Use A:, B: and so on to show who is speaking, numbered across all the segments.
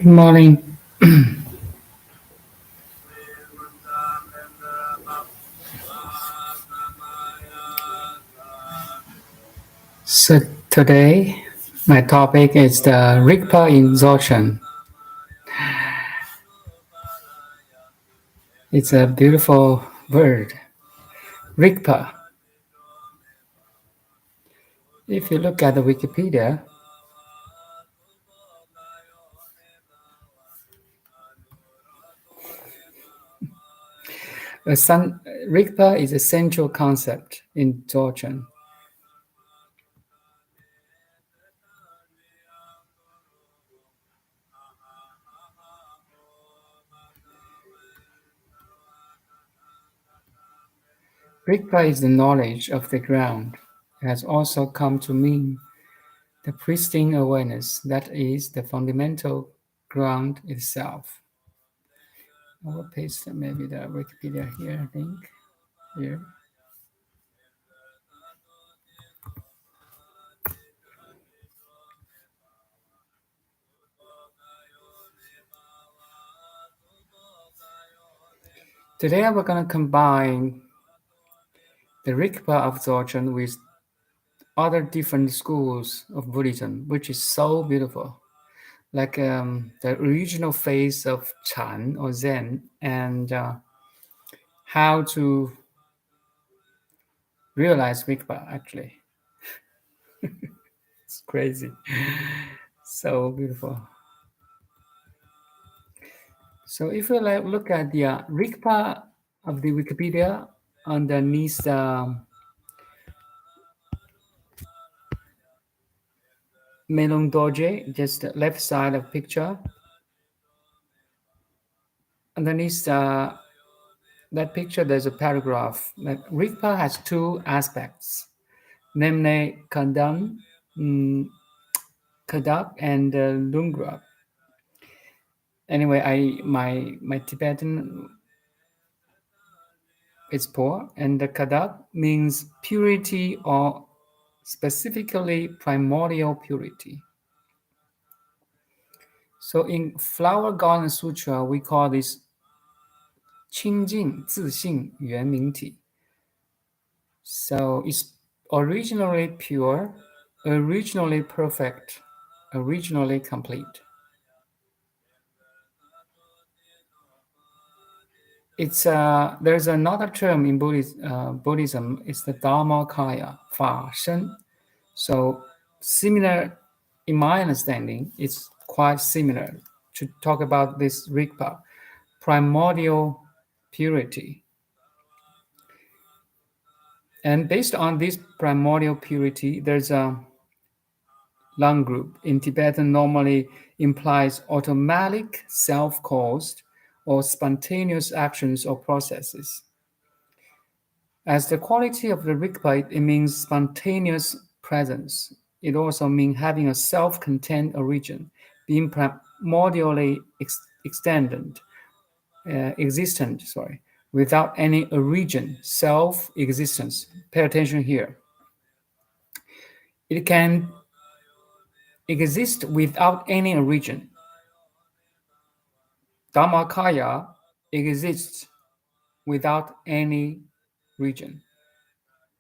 A: Good morning. So today, my topic is the Rigpa in Dzogchen. It's a beautiful word, Rigpa. If you look at the Wikipedia, Rigpa is a central concept in Dzogchen. Rigpa is the knowledge of the ground. It has also come to mean the pristine awareness that is the fundamental ground itself. I will paste maybe the Wikipedia here link here. Today we're going to combine the Rigpa of Dzogchen with other different schools of Buddhism, which is so beautiful. Like the original phase of Chan or Zen, and how to realize Rigpa actually. It's crazy. So beautiful. So if we look at the Rigpa of the Wikipedia underneath the Melon Doje, just the left side of picture, underneath that picture, there's a paragraph. Like Rigpa has two aspects, namely Kandan, Kadak, and Lungra. Anyway, my Tibetan is poor, and the Kadak means purity or specifically primordial purity. So in Flower Garden Sutra, we call this 清净自性圆明体. So it's originally pure, originally perfect, originally complete. It's there's another term in Buddhism. It's the Dharmakaya, 法身. So similar, in my understanding, it's quite similar to talk about this Rigpa, primordial purity. And based on this primordial purity, there's a long group. In Tibetan, normally implies automatic, self-caused, or spontaneous actions or processes. As the quality of the Rigpa, it means spontaneous presence. It also means having a self-contained origin, being primordially existent, without any origin, self-existence. Pay attention here. It can exist without any origin. Dharmakaya exists without any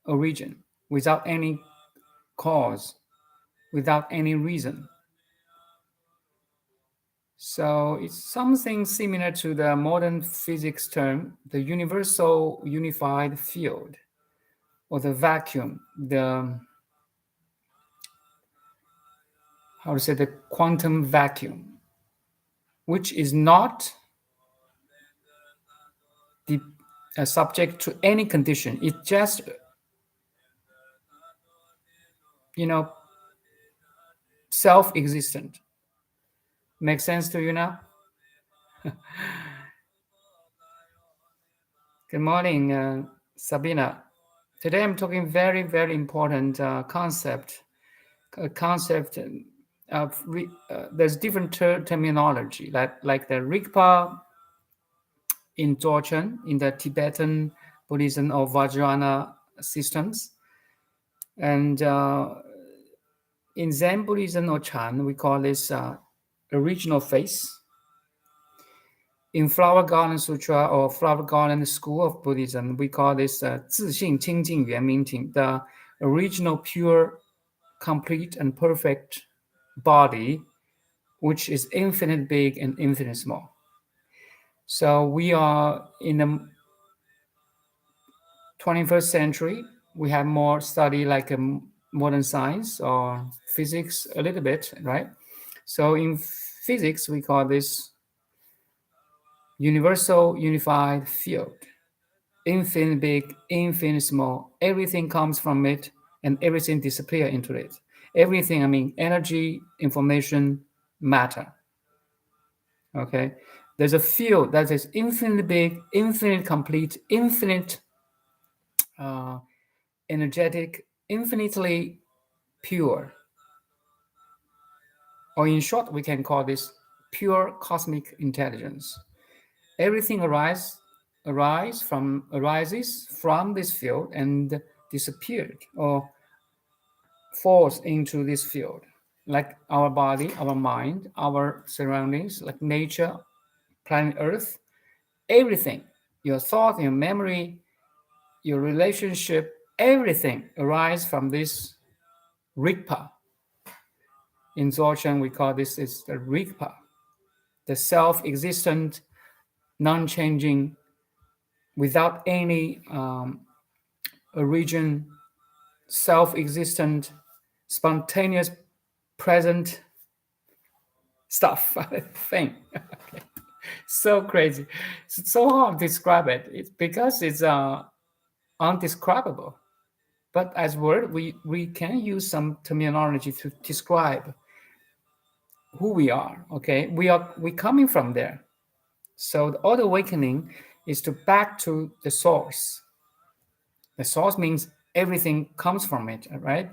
A: origin, without any cause, without any reason. So it's something similar to the modern physics term, the universal unified field, or the vacuum, the quantum vacuum, which is not subject to any condition. It's just, self-existent. Make sense to you now? Good morning, Sabina. Today I'm talking very, very important concept. A concept of there's different terminology, like the Rigpa in Dzogchen, in the Tibetan Buddhism or Vajrayana systems, and in Zen Buddhism or Chan, we call this original face. In Flower Garden Sutra or Flower Garden School of Buddhism, we call this 自性清净圆明体, the original pure, complete, and perfect body, which is infinite big and infinite small. So we are in the 21st century. We have more study like modern science or physics a little bit, right? So in physics, we call this universal unified field. Infinite big, infinite small. Everything comes from it and everything disappears into it. Everything, energy, information, matter. Okay? There's a field that is infinitely big, infinite complete, infinite energetic, infinitely pure. Or in short, we can call this pure cosmic intelligence. Everything arises from this field and disappeared or falls into this field, like our body, our mind, our surroundings, like nature, planet Earth, everything, your thought, your memory, your relationship, everything arises from this Rigpa. In Dzogchen, we call this is the Rigpa, the self-existent, non-changing, without any origin, self-existent, spontaneous, present stuff thing. So crazy. It's so hard to describe it. It's because it's undescribable. But as word, we can use some terminology to describe who we are. Okay, we coming from there. So the other awakening is to back to the source. The source means everything comes from it, right?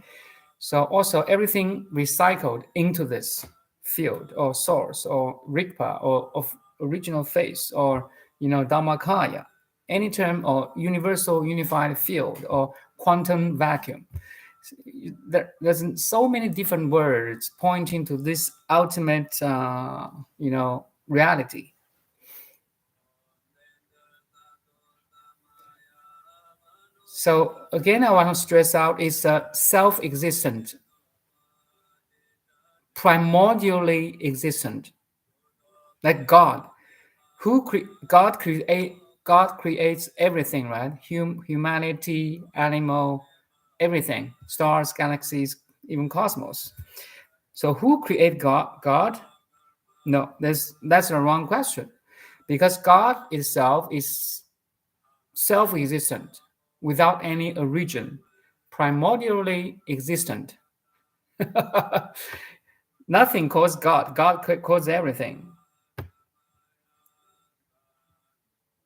A: So also everything recycled into this field or source or Rigpa or of original face or Dhammakaya, any term or universal unified field or quantum vacuum. There's so many different words pointing to this ultimate, reality. So again, I want to stress out is self-existent, primordially existent, like God. God creates everything, right? Humanity, animal, everything, stars, galaxies, even cosmos. So who create God? No, that's the wrong question, because God itself is self-existent, without any origin, primordially existent. Nothing caused God. God caused everything.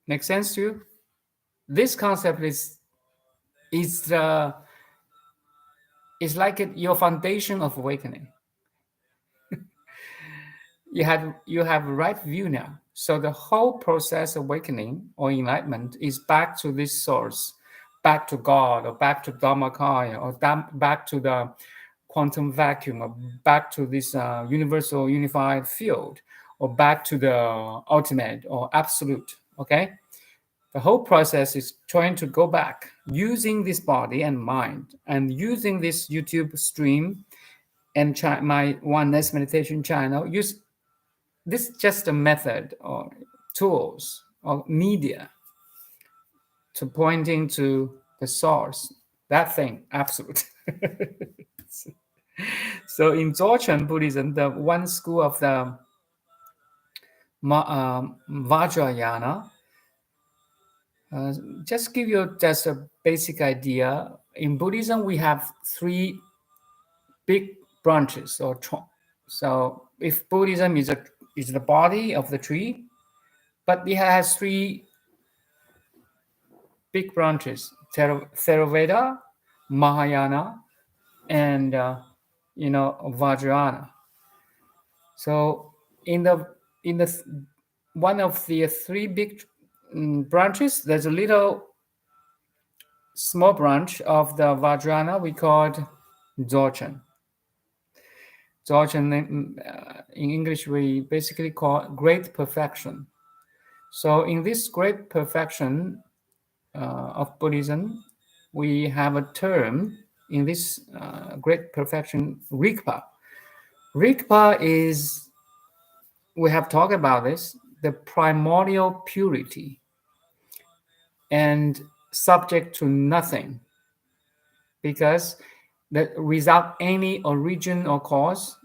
A: Make sense to you? This concept is is like your foundation of awakening. You have right view now. So the whole process of awakening or enlightenment is back to this source, back to God, or back to Dhammakaya, or back to the quantum vacuum, or back to this universal unified field, or back to the ultimate or absolute. Okay, the whole process is trying to go back using this body and mind, and using this YouTube stream and my oneness meditation channel. Use this is just a method or tools or media to pointing to the source, that thing, absolute. So in Dzogchen Buddhism, the one school of the Vajrayana, just give you just a basic idea. In Buddhism, we have three big branches or trunk. So if Buddhism is the body of the tree, but it has three big branches: Theravada, Mahayana, and Vajrayana. So in the one of the three big branches, there's a little small branch of the Vajrayana we called Dzogchen. Dzogchen, in English, we basically call great perfection. So in this great perfection of Buddhism, we have a term in this great perfection, Rigpa. Rigpa is, we have talked about this, the primordial purity and subject to nothing, because that without any origin or cause,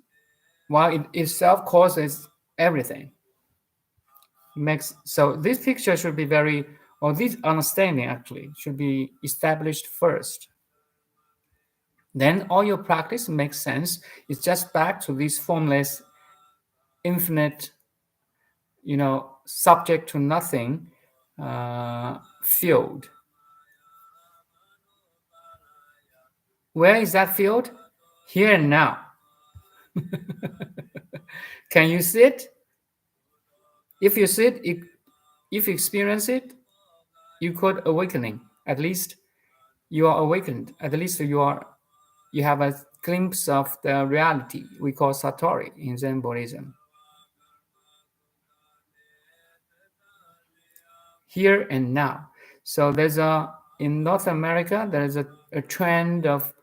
A: while it itself causes everything. So this picture should be or this understanding actually should be established first. Then all your practice makes sense. It's just back to this formless, infinite, subject to nothing field. Where is that field? Here and now. Can you see it? If you see it, if you experience it, you call it awakening. At least you are awakened. At least you have a glimpse of the reality we call satori in Zen Buddhism. Here and now. So in North America, there is a trend of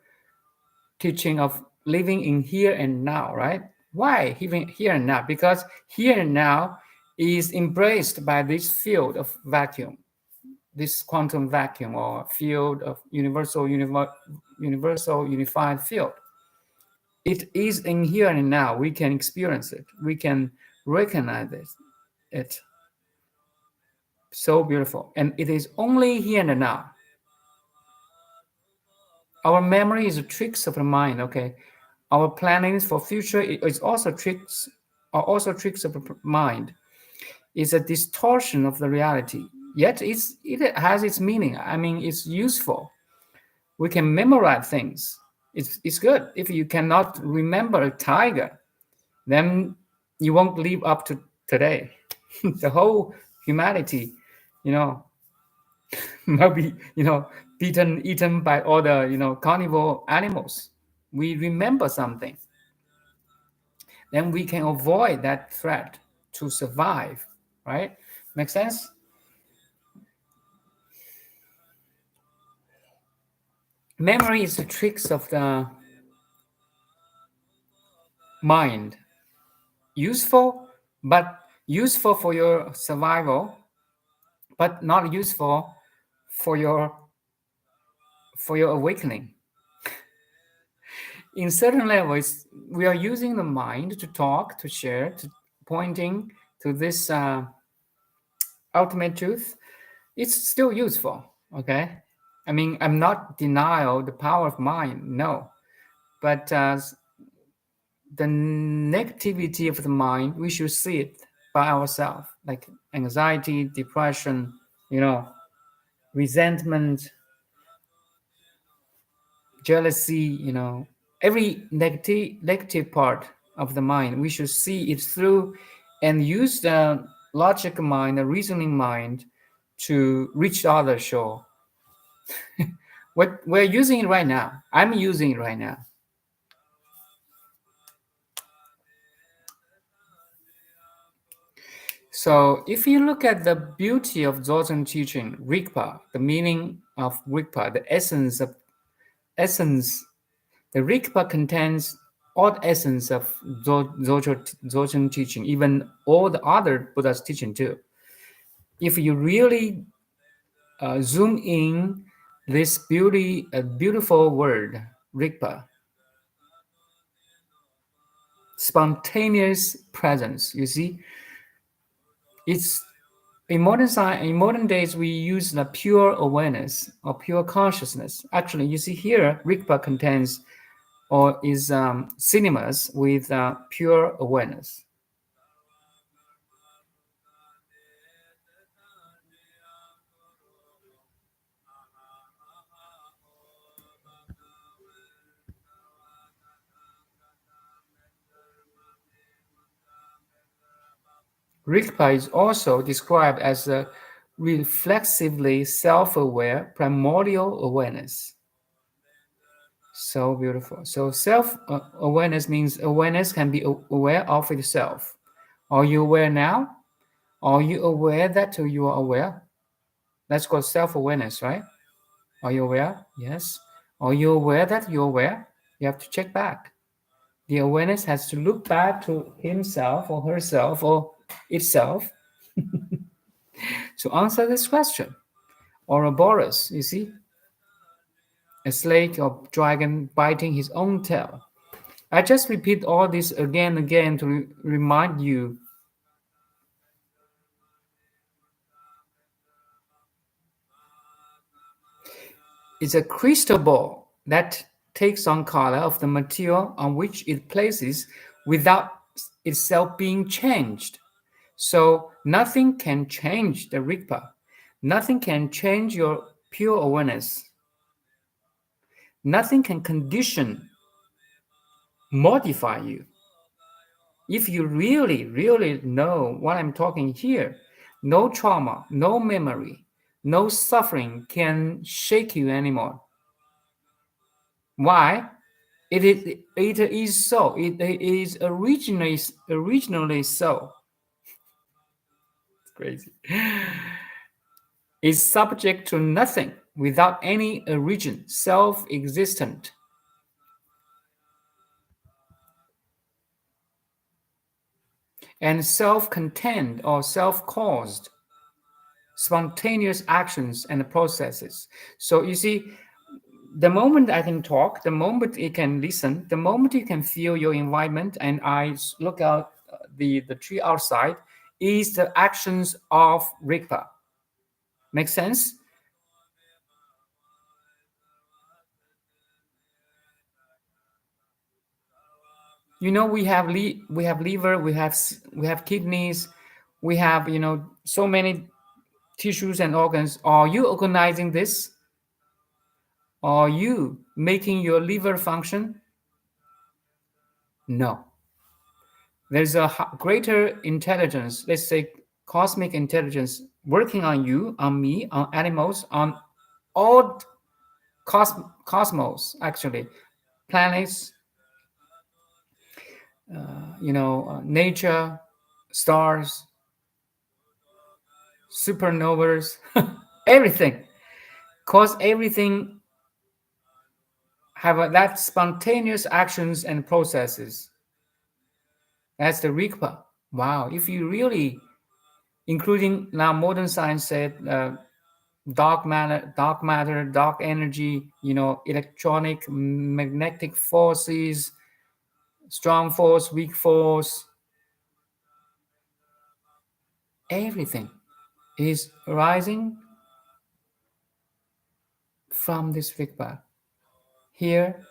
A: teaching of living in here and now, right? Why living here and now? Because here and now is embraced by this field of vacuum, this quantum vacuum or field of universal unified field. It is in here and now. We can experience it. We can recognize it. So beautiful. And it is only here and now. Our memory is tricks of the mind, okay? Our plannings for future is also tricks, are also tricks of the mind. It's a distortion of the reality. Yet it has its meaning. I mean, it's useful. We can memorize things. It's good. If you cannot remember a tiger, then you won't live up to today. The whole humanity, you know, might be, eaten by all the, carnivore animals. We remember something. Then we can avoid that threat to survive, right? Make sense? Memory is the tricks of the mind. Useful, but useful for your survival, but not useful for your awakening. In certain levels, we are using the mind to talk, to share, to pointing to this ultimate truth. It's still useful, okay? I mean, I'm not denial the power of mind, no. But the negativity of the mind, we should see it by ourselves, like anxiety, depression, resentment, jealousy, every negative part of the mind, we should see it through and use the logic mind, the reasoning mind to reach the other shore. What we're using it right now. I'm using it right now. So if you look at the beauty of Dzogchen teaching, Rigpa, the meaning of Rigpa, the essence, the Rigpa contains all the essence of Dzogchen teaching, even all the other Buddha's teaching too. If you really zoom in this beautiful word, Rigpa, spontaneous presence, you see, it's in modern days, we use the pure awareness or pure consciousness. Actually, you see here, Rigpa contains or is synonymous with pure awareness. Rigpa is also described as a reflexively self-aware primordial awareness. So beautiful. So self-awareness means awareness can be aware of itself. Are you aware now? Are you aware that you are aware? That's called self-awareness, right? Are you aware? Yes. Are you aware that you're aware? You have to check back. The awareness has to look back to himself or herself or itself to answer this question. Ouroboros, you see, a snake or dragon biting his own tail. I just repeat all this again and again to remind you. It's a crystal ball that takes on color of the material on which it places without itself being changed. So nothing can change the Rigpa. Nothing can change your pure awareness. Nothing can condition, modify you. If you really, really know what I'm talking here, no trauma, no memory, no suffering can shake you anymore. Why? It is so. It is originally so. It's crazy. Is subject to nothing without any origin, self-existent, and self-contained or self-caused, spontaneous actions and processes. So you see, the moment I can talk, the moment you can listen, the moment you can feel your environment, and I look out the tree outside, is the actions of Rigpa. Make sense? You know, we have liver, we have kidneys, we have so many tissues and organs. Are you organizing this? Are you making your liver function? No. There's a greater intelligence, let's say cosmic intelligence, working on you, on me, on animals, on all cosmos, actually, planets, nature, stars, supernovas, everything. Cause everything have that spontaneous actions and processes. That's the Rigpa. Wow, if you really, including now modern science said, dark energy, electronic, magnetic forces, strong force, weak force, everything is arising from this Rigpa, here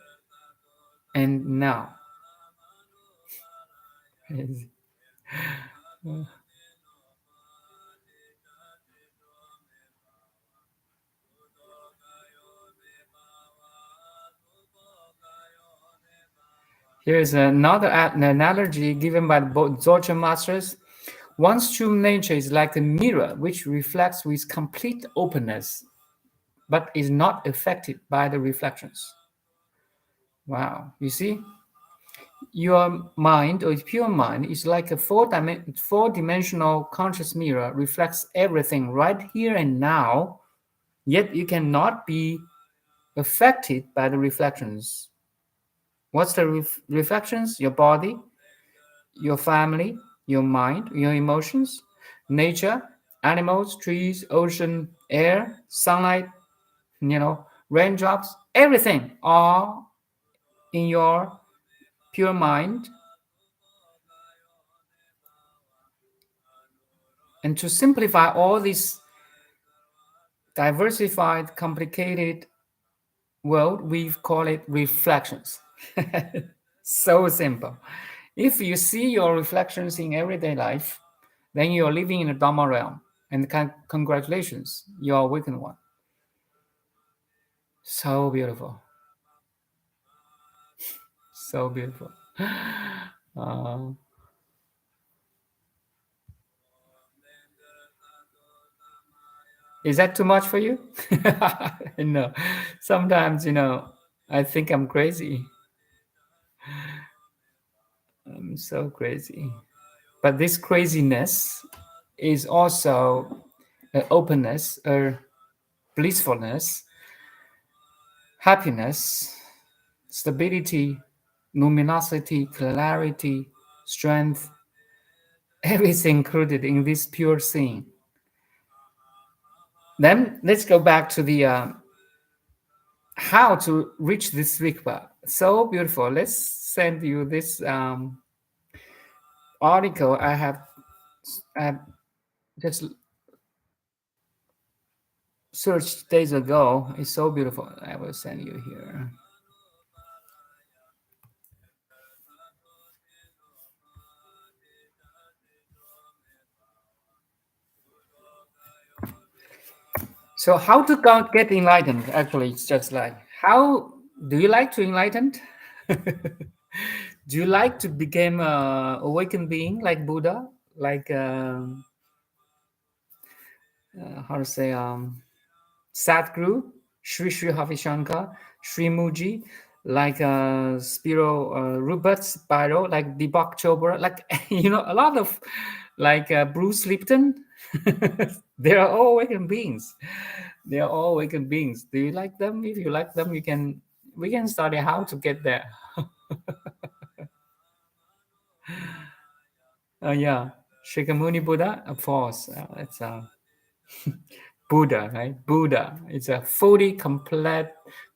A: and now. Here's another analogy given by the Dzogchen masters. One's true nature is like a mirror which reflects with complete openness, but is not affected by the reflections. Wow, you see? Your mind, or pure mind, is like a four-dimensional conscious mirror, reflects everything right here and now, yet you cannot be affected by the reflections. What's the reflections? Your body, your family, your mind, your emotions, nature, animals, trees, ocean, air, sunlight, raindrops, everything are in your pure mind. And to simplify all this diversified, complicated world, we call it reflections. So simple. If you see your reflections in everyday life, then you are living in the Dharma realm. And congratulations, you are awakened one. So beautiful. So beautiful. Uh, is that too much for you? No. Sometimes, I think I'm crazy. I'm so crazy. But this craziness is also openness, blissfulness, happiness, stability, luminosity, clarity, strength, everything included in this pure seeing. Then let's go back to the how to reach this Rigpa. So beautiful. Let's send you this article I have just searched days ago. It's so beautiful. I will send you here. So how to get enlightened? Actually, it's just like, how do you like to enlighten? Do you like to become a awakened being like Buddha, like how to say Sadhguru, Sri Havi Shankar, Sri Muji, like Spiro Rupert Spiro, like Deepak Chopra, like a lot of like Bruce Lipton. They are all awakened beings. They are all awakened beings. Do you like them? If you like them, we can study how to get there. Yeah, Shakyamuni Buddha, of course, it's Buddha, right? Buddha. It's a fully complete,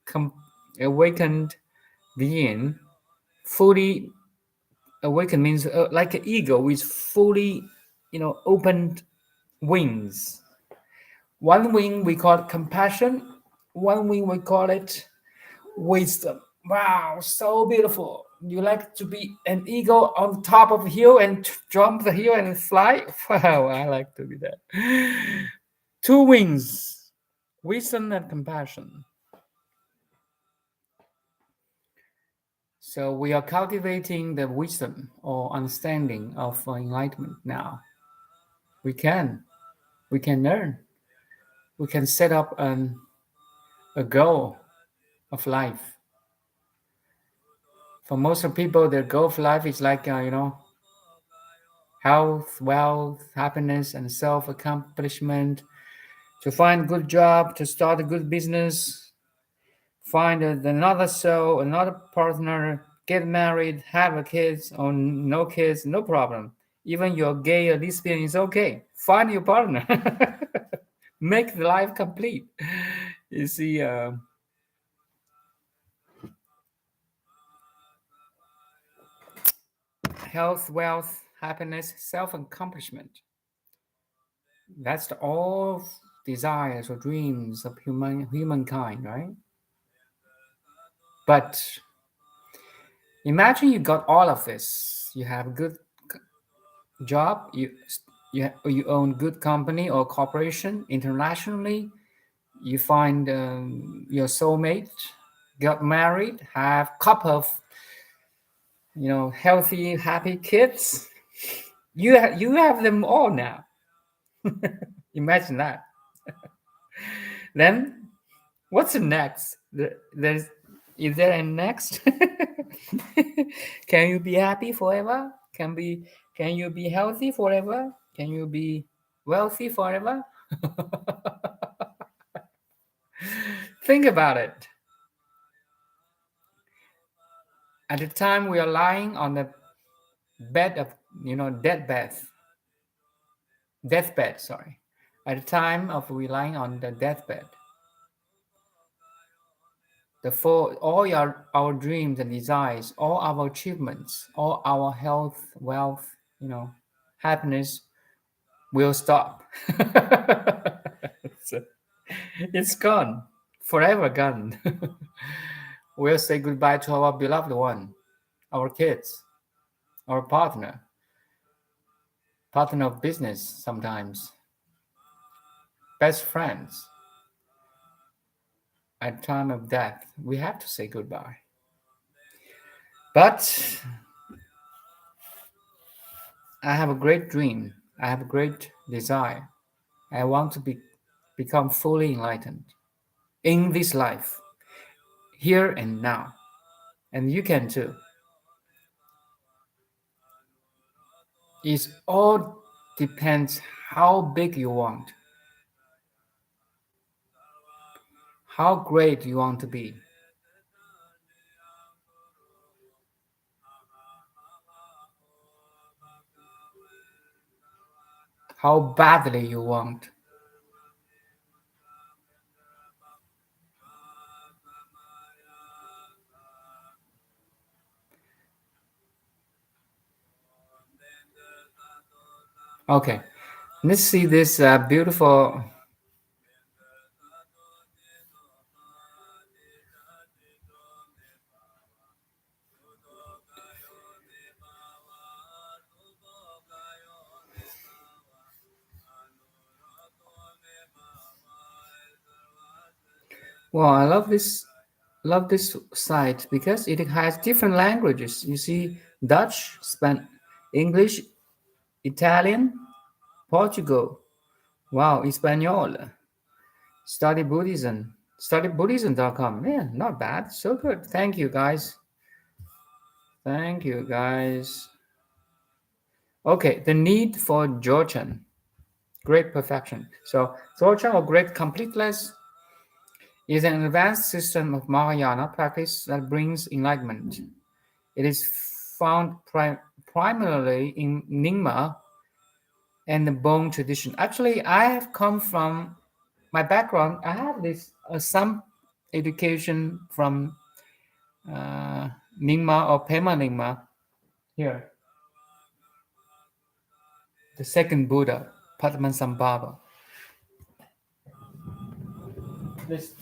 A: com- awakened being. Fully awakened means like an eagle with fully, opened wings. One wing we call it compassion. One wing we call it wisdom. Wow, so beautiful. You like to be an eagle on top of a hill and jump the hill and fly? Wow, I like to be that. Two wings, wisdom and compassion. So we are cultivating the wisdom or understanding of enlightenment now. We can, we can learn. We can set up a goal of life. For most of people, their goal of life is like health, wealth, happiness, and self accomplishment. To find a good job, to start a good business, find another soul, another partner, get married, have a kids or no kids, no problem. Even you're gay or lesbian is okay. Find your partner. Make the life complete. You see, health, wealth, happiness, self accomplishment. That's all desires or dreams of humankind, right? But imagine you got all of this. You have a good job. You own good company or corporation internationally. You find your soulmate, got married, have couple of healthy, happy kids. You have them all now. Imagine that. Then what's the next? Is there a next? Can you be happy forever? Can you be healthy forever? Can you be wealthy forever? Think about it. At the time we are lying on the bed of deathbed, sorry. At the time of we lying on the deathbed, all our dreams and desires, all our achievements, all our health, wealth, happiness will stop. So, it's gone, forever gone. We'll say goodbye to our beloved one, our kids, our partner of business sometimes, best friends. At time of death, we have to say goodbye. But I have a great dream. I have a great desire. I want to become fully enlightened in this life, here and now. And you can too. It all depends how big you want, how great you want to be, how badly you want. Okay, let's see this beautiful. Well, I love this love this site because it has different languages. You see, Dutch, English, Italian, Portugal. Wow, Espanol. Study Buddhism. StudyBuddhism.com. Yeah, not bad. So good. Thank you, guys. Thank you, guys. Okay, the need for Dzogchen, great perfection. So, Dzogchen or great completeness is an advanced system of Mahayana practice that brings enlightenment. It is found primarily in Nyingma and the Bön tradition. Actually, I have come from my background. I have this some education from Nyingma or Pema Nyingma here, the second Buddha, Padmasambhava. This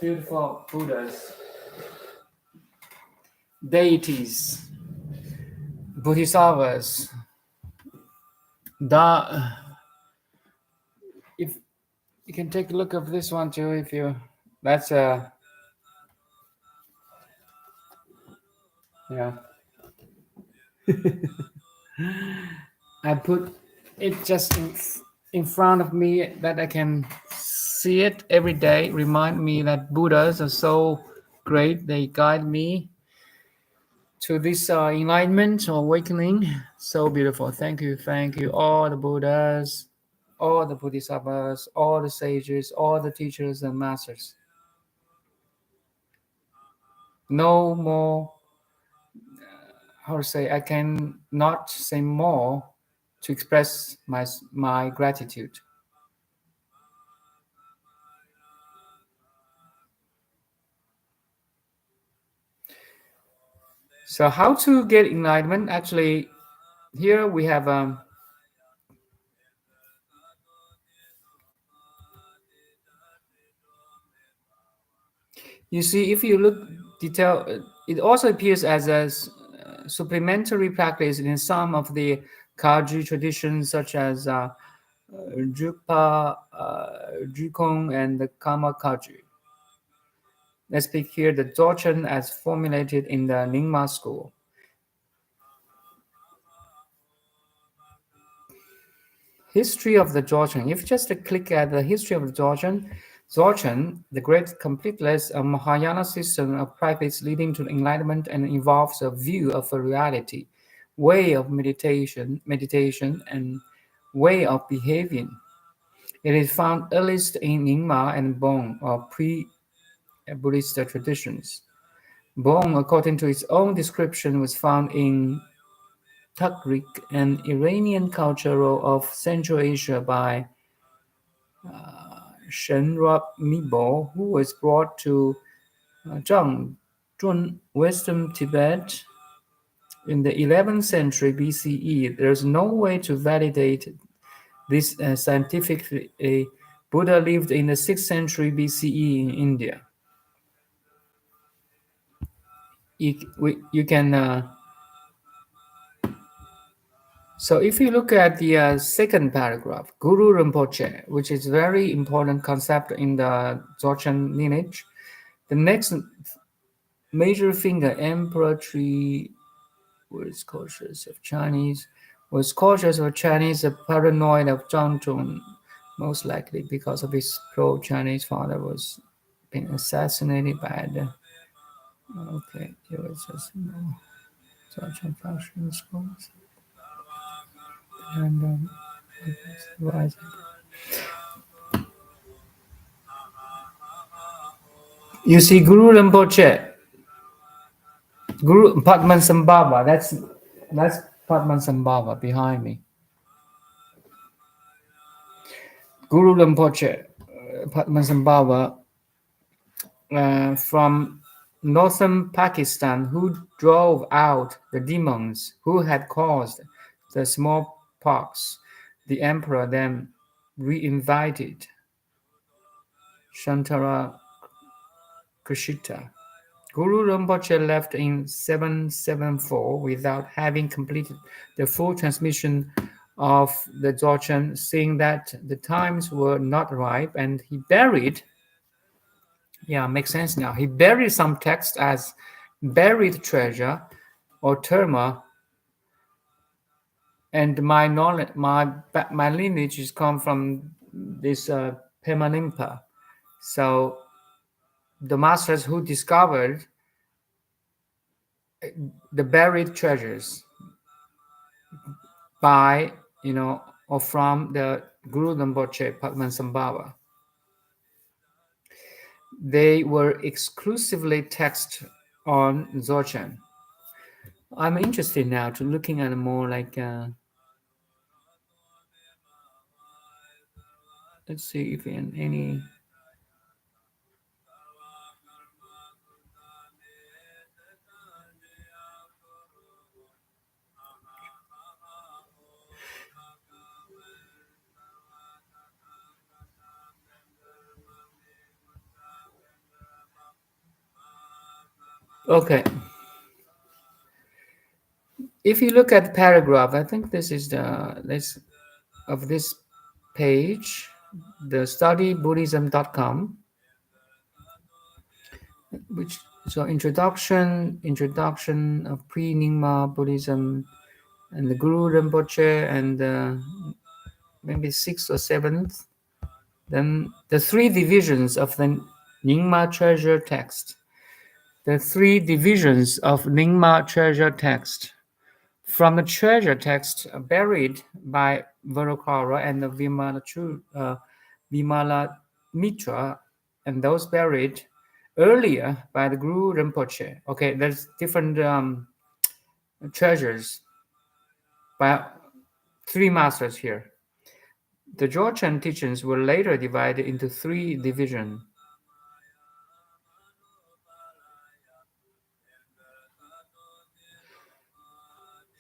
A: beautiful Buddhas, deities, bodhisattvas. If you can take a look of this one too, if you that's yeah. I put it just in front of me that I can see it every day. Remind me that Buddhas are so great. They guide me to this enlightenment or awakening. So beautiful. Thank you. Thank you. All the Buddhas, all the bodhisattvas, all the sages, all the teachers and masters. No more, how to say, I can not say more to express my gratitude. So how to get enlightenment? Actually, here we have you see, if you look detail, it also appears as a supplementary practice in some of the Kaji traditions, such as Rigpa, Dzogchen, and the Karma Kaji. Let's pick here the Dzogchen as formulated in the Nyingma school. History of the Dzogchen. If you just click at the history of the Dzogchen, the great completeness of Mahayana system of practice leading to enlightenment and involves a view of a reality, way of meditation, and way of behaving. It is found earliest in Nyingma and Bön, or pre-Buddhist traditions. Bön, according to its own description, was found in Tugrik, an Iranian culture of Central Asia by Shenrab Mibo, who was brought to Zhangzhun, Western Tibet, in the 11th century BCE. There is no way to validate this scientifically. Buddha lived in the 6th century BCE in India. You can. So if you look at the second paragraph, Guru Rinpoche, which is a very important concept in the Dzogchen lineage, the next major finger, Emperor Tree, was cautious of Chinese, a paranoid of Zhangzhun, most likely because of his pro-Chinese father was being assassinated by the. Okay, it was just Dzogchen function schools. And you see Guru Rinpoche, Guru Padmasambhava, that's Padmasambhava behind me. Guru Rinpoche, Padmasambhava, from northern Pakistan, who drove out the demons who had caused the smallpox. The emperor then re-invited Shantara Kushita. Guru Rinpoche left in 774 without having completed the full transmission of the Dzogchen, saying that the times were not ripe, and he buried Yeah, makes sense now. He buried some text as buried treasure or terma, and my knowledge, my lineage is come from this Pemanimpa. So the masters who discovered the buried treasures by, or from the Guru Rinpoche Padmasambhava, they were exclusively text on Dzogchen. I'm interested now to looking at more like, let's see if in any. Okay, if you look at the paragraph, I think this is the this of this page, the studybuddhism.com, which so introduction of pre-Nyingma Buddhism and the Guru Rinpoche, and maybe sixth or seventh. Then the three divisions of the Nyingma treasure text. The three divisions of Nyingma treasure text. From the treasure text buried by Varokara and the Vimala Mitra, and those buried earlier by the Guru Rinpoche. Okay, there's different treasures by three masters here. The Dzogchen teachings were later divided into three divisions.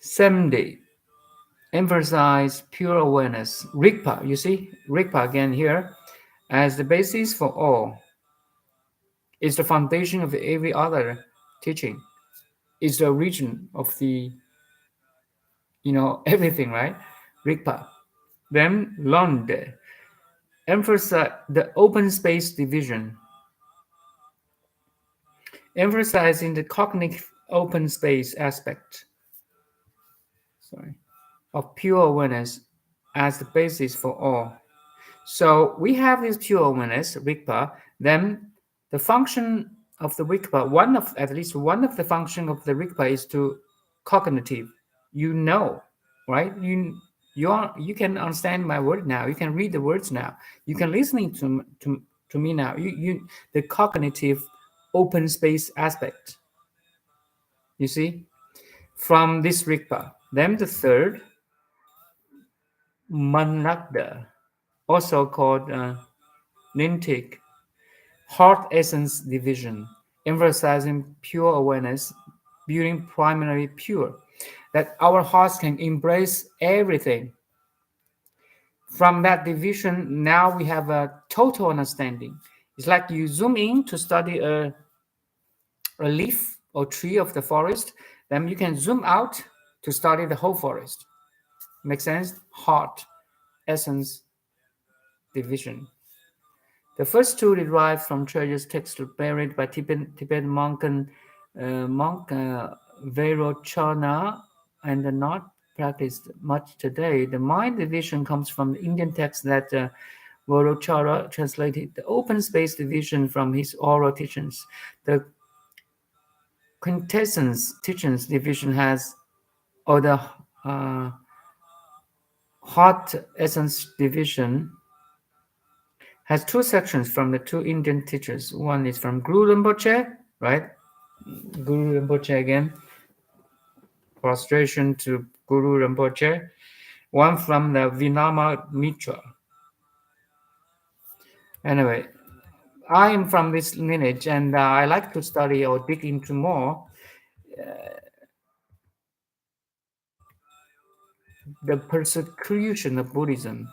A: Samdi emphasize pure awareness. Rigpa, you see, Rigpa again here, as the basis for all, is the foundation of every other teaching. Is the origin of the, everything, right? Rigpa. Then Londe emphasize the open space division, emphasizing the cognitive open space aspect. Sorry. Of pure awareness as the basis for all. So we have this pure awareness, Rigpa. Then the function of the Rigpa, at least one of the function of the Rigpa is to cognitive. Right? You can understand my word now. You can read the words now. You can listening to me now. The cognitive open space aspect. You see, from this Rigpa. Then the third, Manakda, also called Nintik, heart essence division, emphasizing pure awareness, being primarily pure, that our hearts can embrace everything. From that division, now we have a total understanding. It's like you zoom in to study a leaf or tree of the forest, then you can zoom out to study the whole forest. Make sense? Heart, essence, division. The first two derived from treasures text buried by Tibetan monk Vairochana, and are not practiced much today. The mind division comes from the Indian text that Vairochana translated the open space division from his oral teachings. The quintessence teachings division has, or the heart essence division has two sections from the two Indian teachers. One is from Guru Rinpoche, right? Guru Rinpoche again, prostration to Guru Rinpoche. One from the Vinama Mitra. Anyway, I am from this lineage, and I like to study or dig into more the persecution of Buddhism.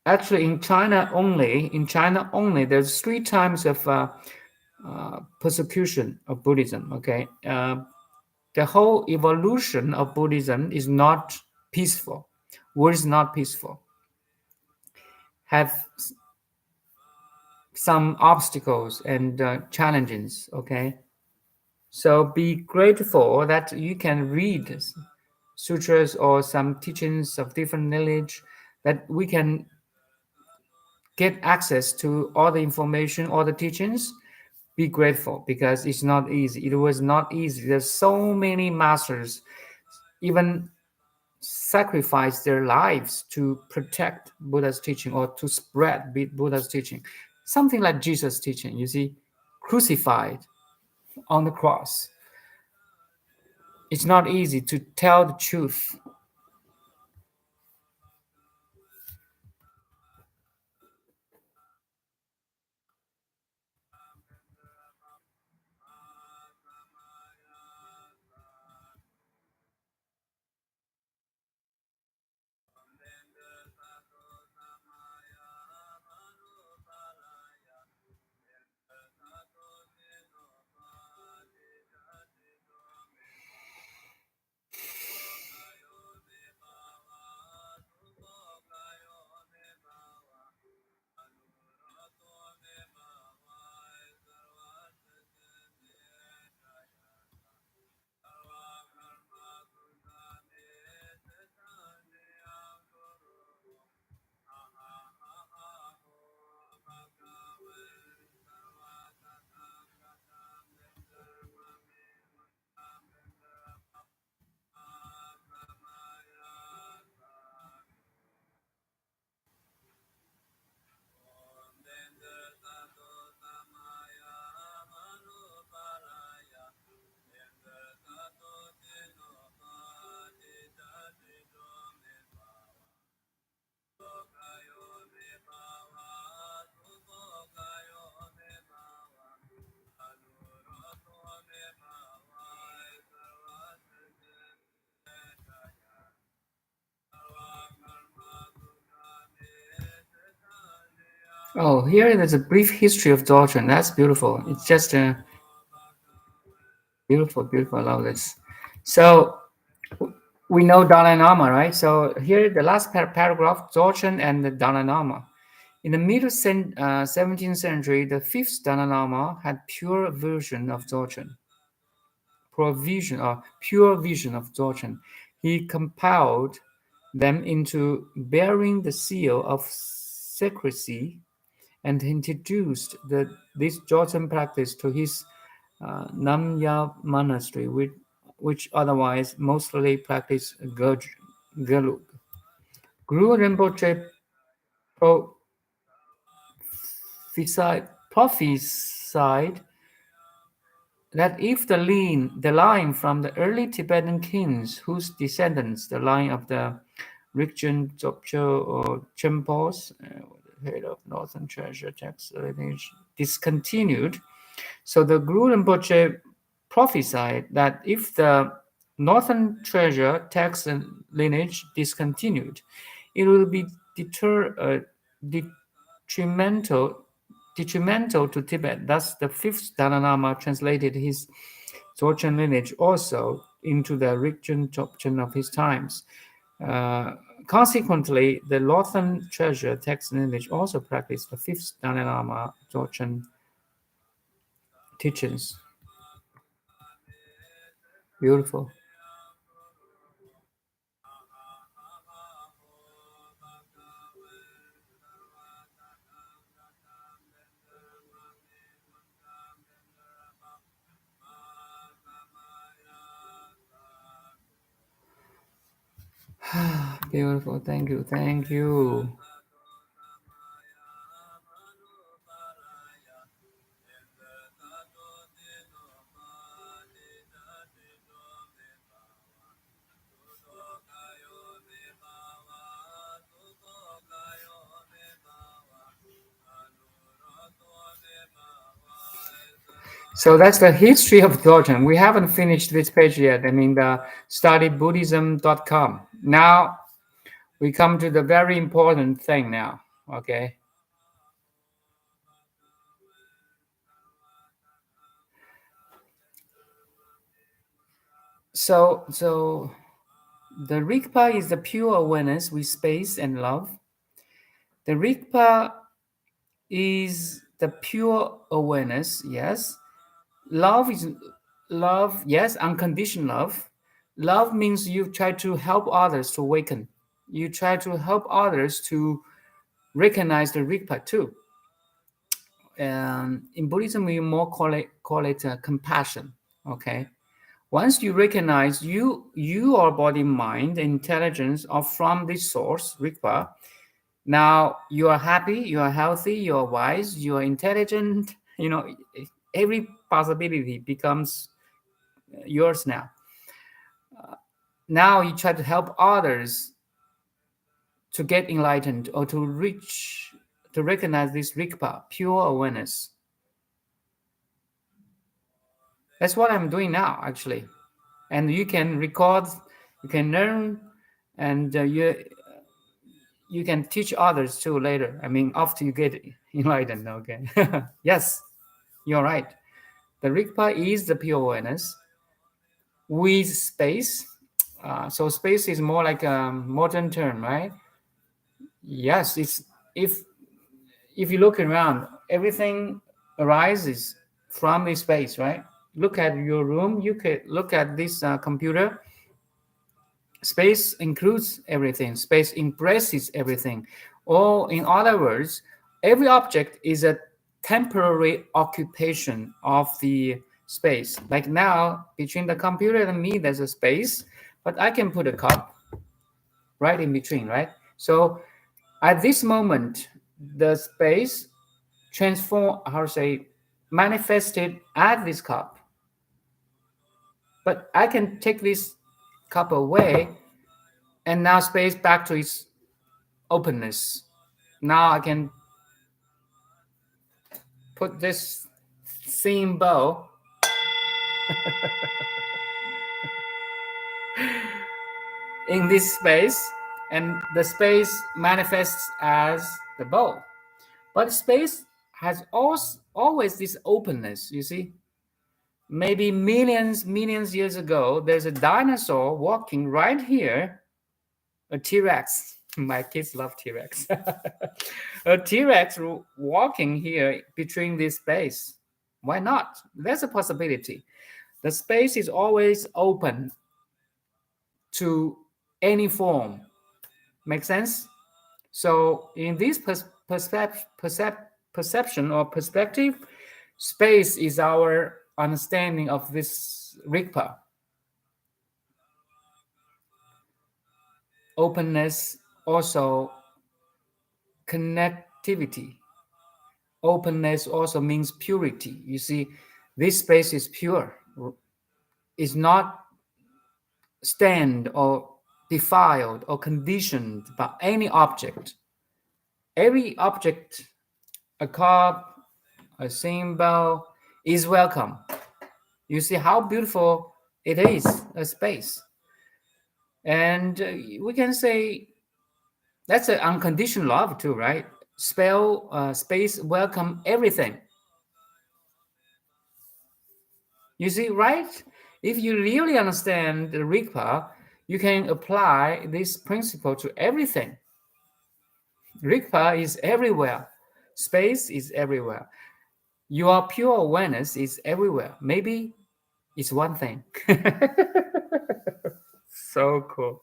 A: Actually, in China only, there's three times of persecution of Buddhism. Okay, the whole evolution of Buddhism is not peaceful. World is not peaceful. Have some obstacles and challenges. Okay, so be grateful that you can read sutras or some teachings of different knowledge, that we can get access to all the information, all the teachings. Be grateful because it's not easy. It was not easy. There's so many masters even sacrifice their lives to protect Buddha's teaching or to spread Buddha's teaching. Something like Jesus' teaching, you see, crucified on the cross. It's not easy to tell the truth. Oh, here is a brief history of Dzogchen. That's beautiful. It's just beautiful, beautiful. I love this. So we know Dalai Lama, right? So here, the last paragraph, Dzogchen and the Dalai Lama. In the middle 17th century, the fifth Dalai Lama had pure vision of Dzogchen, provision or pure vision of Dzogchen. He compelled them into bearing the seal of secrecy and introduced this Dzogchen practice to his Namya monastery, which otherwise mostly practiced Gelug. Guru Rinpoche prophesied that if the line from the early Tibetan kings, whose descendants, the line of the Rigchen, Dzogchen, or Chempos, head of Northern Treasure Text lineage, discontinued. So the Guru Rinpoche prophesied that if the Northern Treasure Text and lineage discontinued, it will be detrimental detrimental to Tibet. Thus, the fifth Dalai Lama translated his Dzogchen lineage also into the Rigchen Dzogchen of his times. Uh, Consequently, the Northern Treasure Text lineage also practiced the fifth Dalai Lama Dzogchen teachings. Beautiful. Beautiful. Thank you. Thank you. So that's the history of Dzogchen. We haven't finished this page yet. I mean, the studybuddhism.com. Now we come to the very important thing now. Okay. So the Rigpa is the pure awareness with space and love. The Rigpa is the pure awareness, yes. Love is love, yes, unconditional love. Love means you try to help others to awaken. You try to help others to recognize the Rigpa too. And in Buddhism, we more call it compassion. Okay, once you recognize your body, mind, intelligence are from this source, Rigpa. Now you are happy, you are healthy, you are wise, you are intelligent. Every possibility becomes yours now. Now you try to help others to get enlightened or to reach, to recognize this Rigpa, pure awareness. That's what I'm doing now, actually. And you can record, you can learn, and you can teach others too later. I mean, after you get enlightened. Okay. Yes, you're right. The Rigpa is the pure awareness with space. So space is more like a modern term, right? Yes, it's if you look around, everything arises from this space, right? Look at your room. You could look at this computer. Space includes everything. Space embraces everything. Or in other words, every object is a temporary occupation of the space. Like now, between the computer and me, there's a space, but I can put a cup right in between, right? So at this moment, the space transform, how to say, manifested at this cup. But I can take this cup away, and now space back to its openness. Now I can put this symbol in this space, and the space manifests as the bowl. But space has always this openness, you see. Maybe millions years ago, there's a dinosaur walking right here, a T-Rex. My kids love T-Rex. A T-Rex walking here between this space. Why not? There's a possibility. The space is always open to any form. Make sense? So in this perception or perspective, space is our understanding of this Rigpa. Openness, also connectivity. Openness also means purity. You see, this space is pure. It's not stained or defiled or conditioned by any object. Every object, a cup, a symbol, is welcome. You see how beautiful it is, a space. And we can say that's an unconditional love too, right? Space welcome everything. You see, right? If you really understand the Rigpa, you can apply this principle to everything. Rigpa is everywhere. Space is everywhere. Your pure awareness is everywhere. Maybe it's one thing. So cool.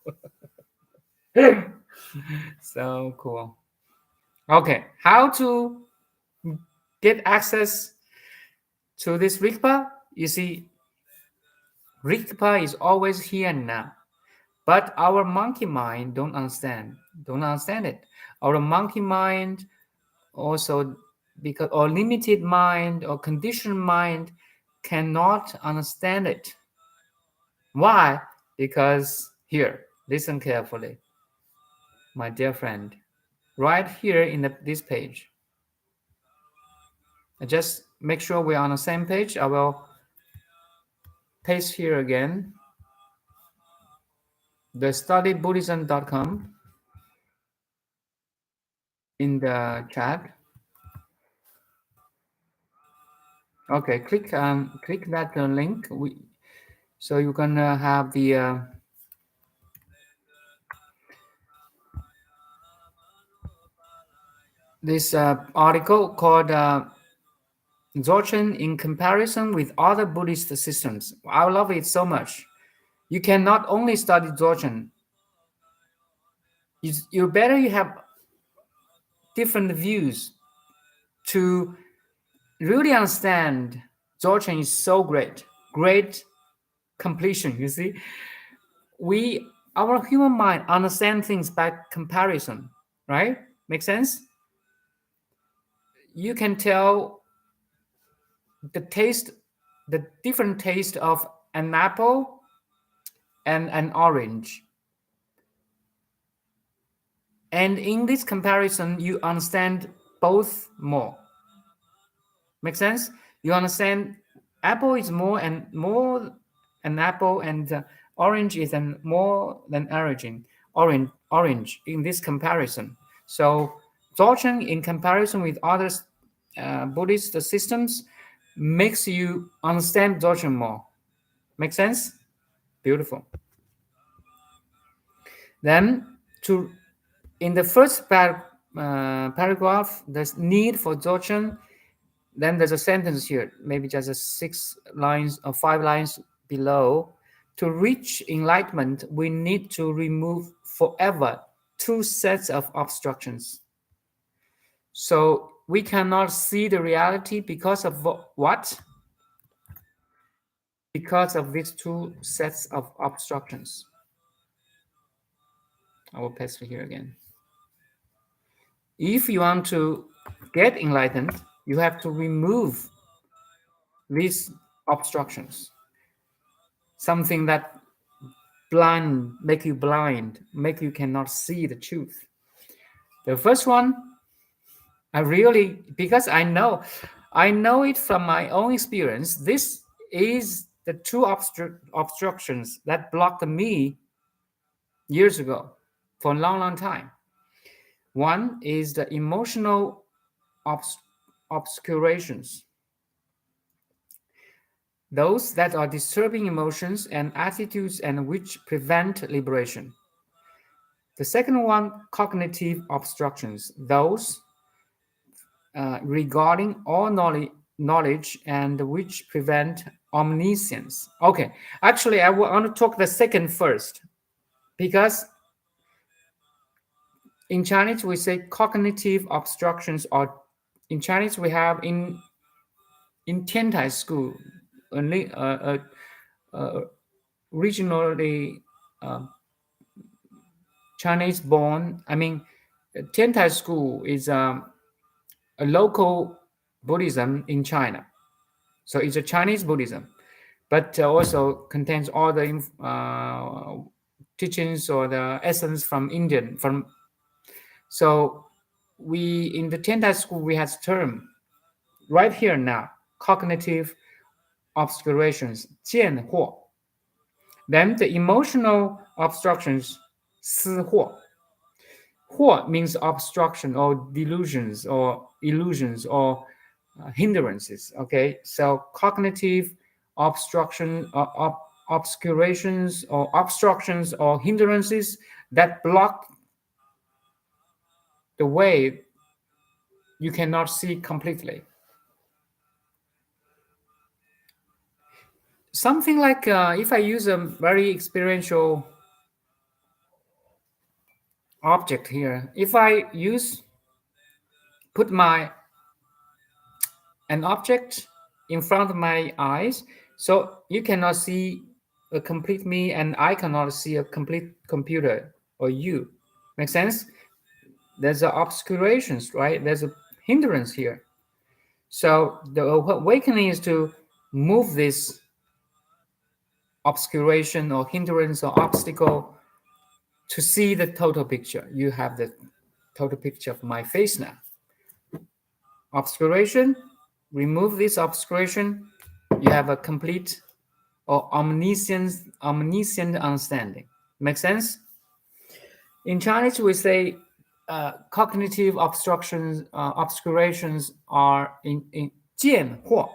A: So cool. Okay, how to get access to this Rigpa? You see, Rigpa is always here now. But our monkey mind don't understand it. Our monkey mind also, because or limited mind or conditioned mind cannot understand it. Why? Because here, listen carefully, my dear friend. Right here in this page, just make sure we're on the same page. I will paste here again the studybuddhism.com in the chat. Okay, click that link. So you're gonna have the this article called Dzogchen in comparison with other Buddhist systems. I love it so much. You cannot only study Dzogchen. You better you have different views to really understand. Dzogchen is so great completion. You see, our human mind understand things by comparison, right? Make sense? You can tell the taste, the different taste of an apple and an orange. And in this comparison, you understand both more. Make sense? You understand apple is more an apple, and orange is more than orange in this comparison. So Dzogchen in comparison with other Buddhist systems makes you understand Dzogchen more. Make sense? Beautiful. Then in the first paragraph, there's need for Dzogchen. Then there's a sentence here, maybe just 6 lines or 5 lines below. To reach enlightenment, we need to remove forever 2 sets of obstructions. So we cannot see the reality because of what? Because of these 2 sets of obstructions. I will paste it here again. If you want to get enlightened, you have to remove these obstructions. Something that make you blind, make you cannot see the truth. The first one, because I know it from my own experience, this is the 2 obstructions that blocked me years ago for a long time. One is the emotional obscurations, those that are disturbing emotions and attitudes and which prevent liberation. The second one, cognitive obstructions, those regarding all knowledge and which prevent omniscience. Okay, actually, I want to talk the second first, because in Chinese we say cognitive obstructions, or in Chinese we have in Tiantai school, originally Chinese born. I mean, Tiantai school is a local Buddhism in China. So it's a Chinese Buddhism, but also contains all the teachings or the essence from Indian. So we in the Tiantai school we have term right here now, cognitive obscurations, 见惑. Then the emotional obstructions, 思惑. 惑 means obstruction or delusions or illusions or hindrances. Okay, so cognitive obscurations or obstructions or hindrances that block the way you cannot see completely. Something like if I use a very experiential object here, if I put an object in front of my eyes, so you cannot see a complete me and I cannot see a complete computer or you. Make sense? There's a obscurations, right? There's a hindrance here. So the awakening is to move this obscuration or hindrance or obstacle to see the total picture. You have the total picture of my face now. Obscuration, remove this obscuration, you have a complete or omniscient understanding. Make sense? In Chinese, we say cognitive obscurations are in 见惑.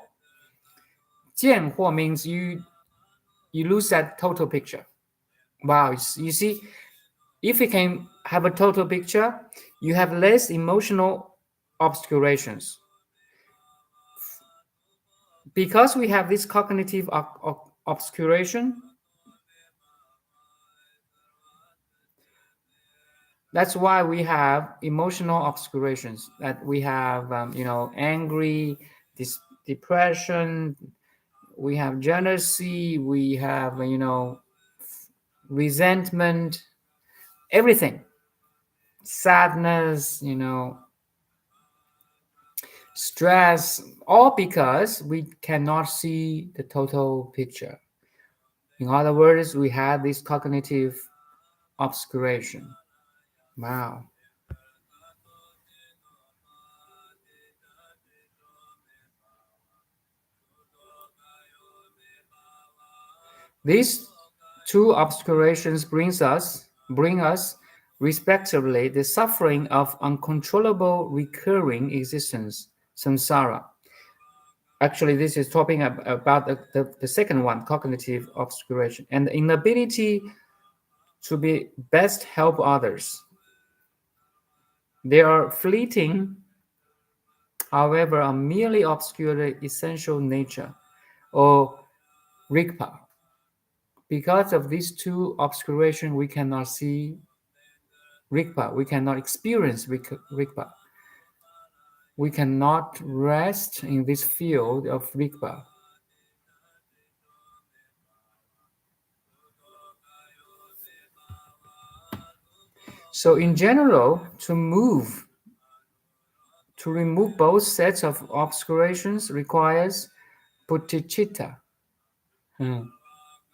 A: 见惑 means you you lose that total picture. Wow, you see, if you can have a total picture, you have less emotional obscurations. Because we have this cognitive obscuration, that's why we have emotional obscurations. That we have, angry, depression, we have jealousy, we have, resentment, everything, sadness, stress, all because we cannot see the total picture. In other words, we have this cognitive obscuration. Wow. These two obscurations bring us respectively the suffering of uncontrollable recurring existence, samsara. Actually, this is talking about the second one, cognitive obscuration, and the inability to be best help others. They are fleeting, however, are merely obscure the essential nature, or Rigpa. Because of these two obscuration, we cannot see Rigpa. We cannot experience Rigpa. We cannot rest in this field of Rigpa. So in general, to remove both sets of obscurations requires bodhicitta, and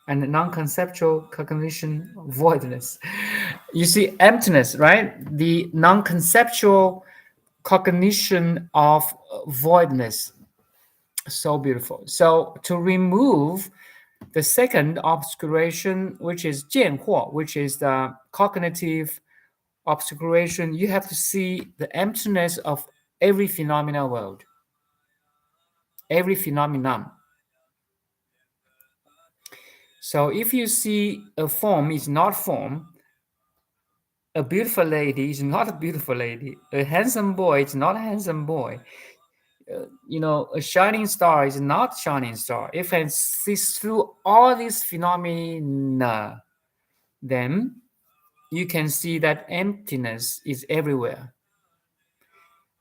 A: non-conceptual cognition voidness. You see, emptiness, right? The non-conceptual cognition of voidness. So beautiful. So to remove the second obscuration, which is 见惑, which is the cognitive obscuration, you have to see the emptiness of every phenomenal world, every phenomenon. So if you see a form is not form, a beautiful lady is not a beautiful lady, a handsome boy is not a handsome boy, a shining star is not shining star. If I see through all these phenomena, then you can see that emptiness is everywhere.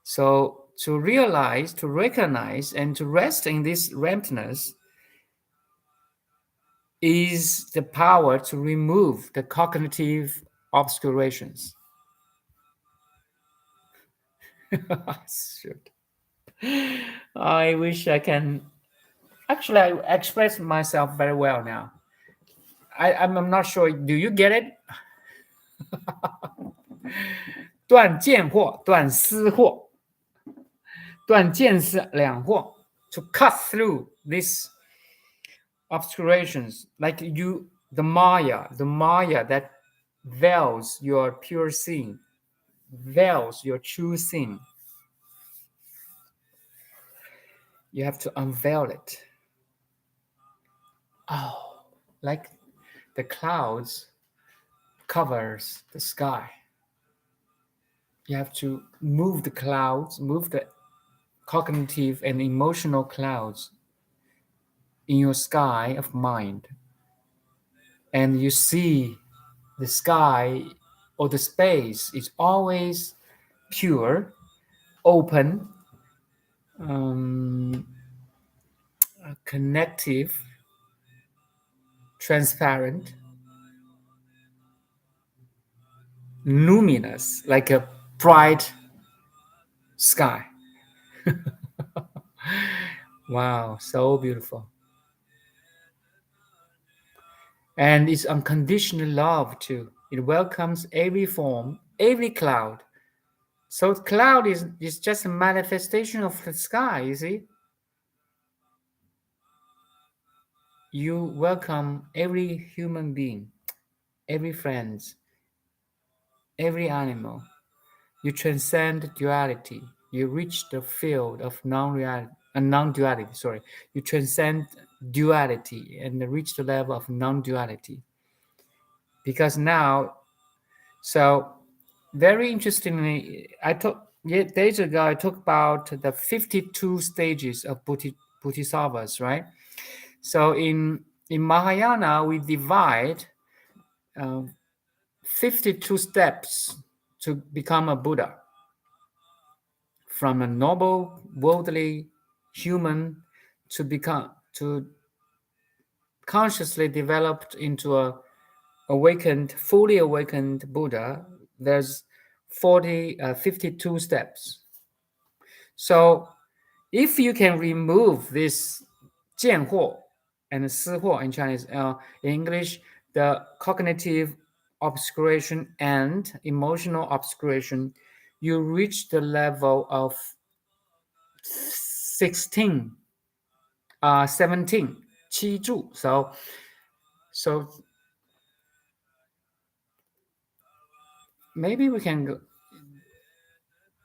A: So to realize, to recognize, and to rest in this emptiness is the power to remove the cognitive obscurations. Shoot. I wish I can. Actually, I express myself very well now. I'm not sure. Do you get it? 断见惑，断思惑，断见识两惑. To cut through these obscurations, like the Maya that veils your pure seeing, veils your true seeing. You have to unveil it. Oh, like the clouds covers the sky. You have to move the clouds, move the cognitive and emotional clouds in your sky of mind. And you see the sky or the space is always pure, open, connective, transparent, luminous, like a bright sky. Wow, so beautiful. And it's unconditional love too. It welcomes every form, every cloud. So cloud is just a manifestation of the sky, you see. You welcome every human being, every friend, every animal. You transcend duality. You reach the field of non-duality. Sorry, you transcend duality and reach the level of non-duality. Because now, so very interestingly, days ago I talked about the 52 stages of bodhisattvas, right? So in Mahayana we divide uh, 52 steps to become a Buddha, from a noble, worldly human to consciously developed into a fully awakened Buddha. There's 52 steps. So if you can remove this 见惑 and 思惑in Chinese, in English, the cognitive obscuration and emotional obscuration, you reach the level of 16, 17, 七住. So maybe we can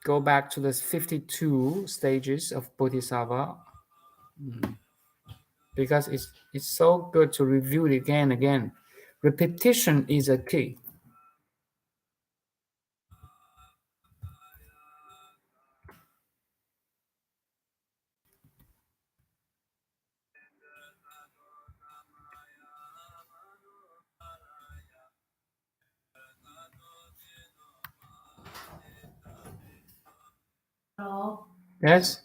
A: go back to the 52 stages of bodhisattva, because it's so good to review it again and again. Repetition is a key. Yes.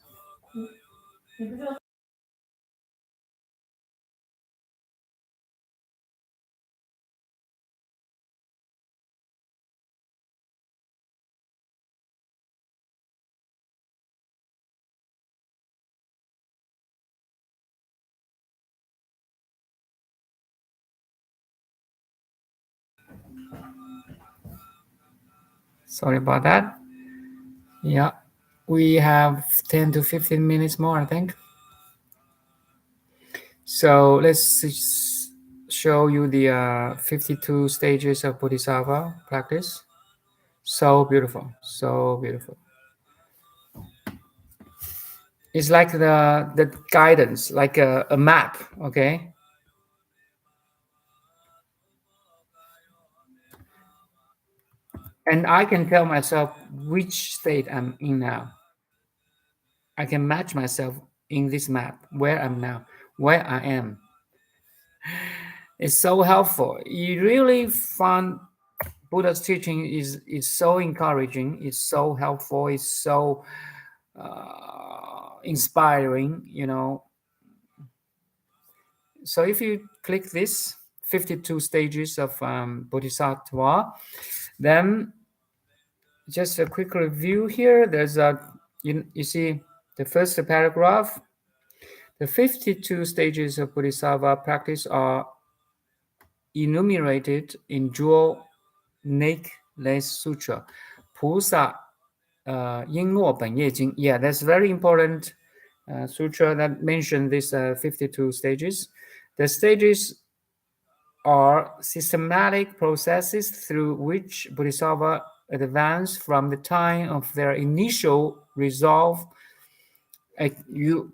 A: Sorry about that. Yeah, we have 10 to 15 minutes more, I think. So let's show you the 52 stages of bodhisattva practice. So beautiful, so beautiful. It's like the guidance, like a map, okay? And I can tell myself which state I'm in now. I can match myself in this map, where I'm now, where I am. It's so helpful. You really find Buddha's teaching is so encouraging. It's so helpful. It's so inspiring. So if you click this 52 stages of Bodhisattva, then just a quick review here. There's you see the first paragraph. The 52 stages of Bodhisattva practice are enumerated in Jewel Necklace Sutra, 菩萨璎珞本业经. Yeah, that's very important sutra that mentioned these 52 stages. The stages are systematic processes through which Bodhisattva advance from the time of their initial resolve. You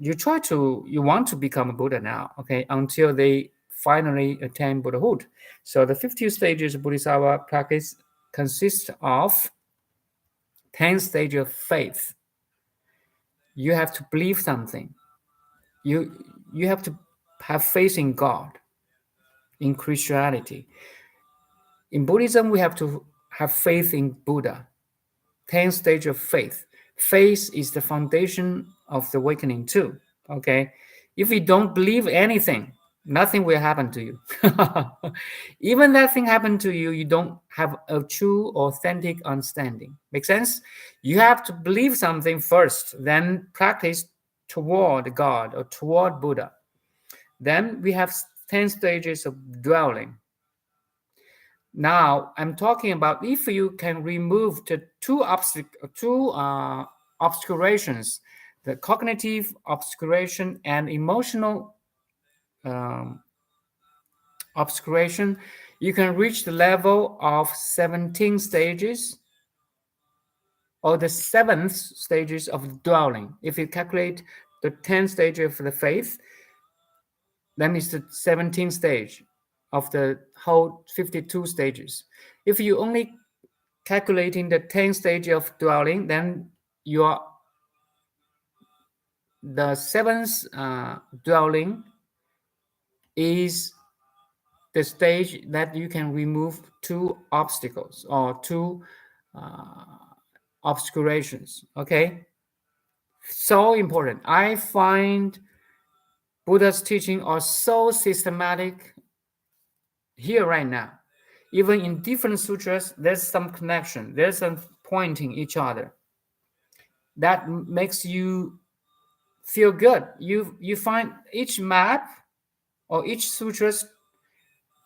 A: want to become a Buddha now, okay, until they finally attain Buddhahood. So the 50 stages of Bodhisattva practice consist of 10 stages of faith. You have to believe something. You have to have faith in God. In Christianity, in Buddhism, we have to have faith in Buddha. 10 stage of faith. Faith is the foundation of the awakening too. Okay, if you don't believe anything, nothing will happen to you. Even that thing happened to you, you don't have a true, authentic understanding. Make sense? You have to believe something first, then practice toward God or toward Buddha. Then we have 10 stages of dwelling. Now I'm talking about if you can remove the two obscurations, the cognitive obscuration and emotional obscuration, you can reach the level of 17 stages or the 7th stages of dwelling. If you calculate the 10th stage of the faith, that means the 17th stage of the whole 52 stages. If you only calculating the 10th stage of dwelling, then your the seventh dwelling is the stage that you can remove two obstacles or two uh, obscurations. Okay, so important. I find Buddha's teaching are so systematic here right now. Even in different sutras, there's some connection. There's some pointing each other. That makes you feel good. You find each map or each sutra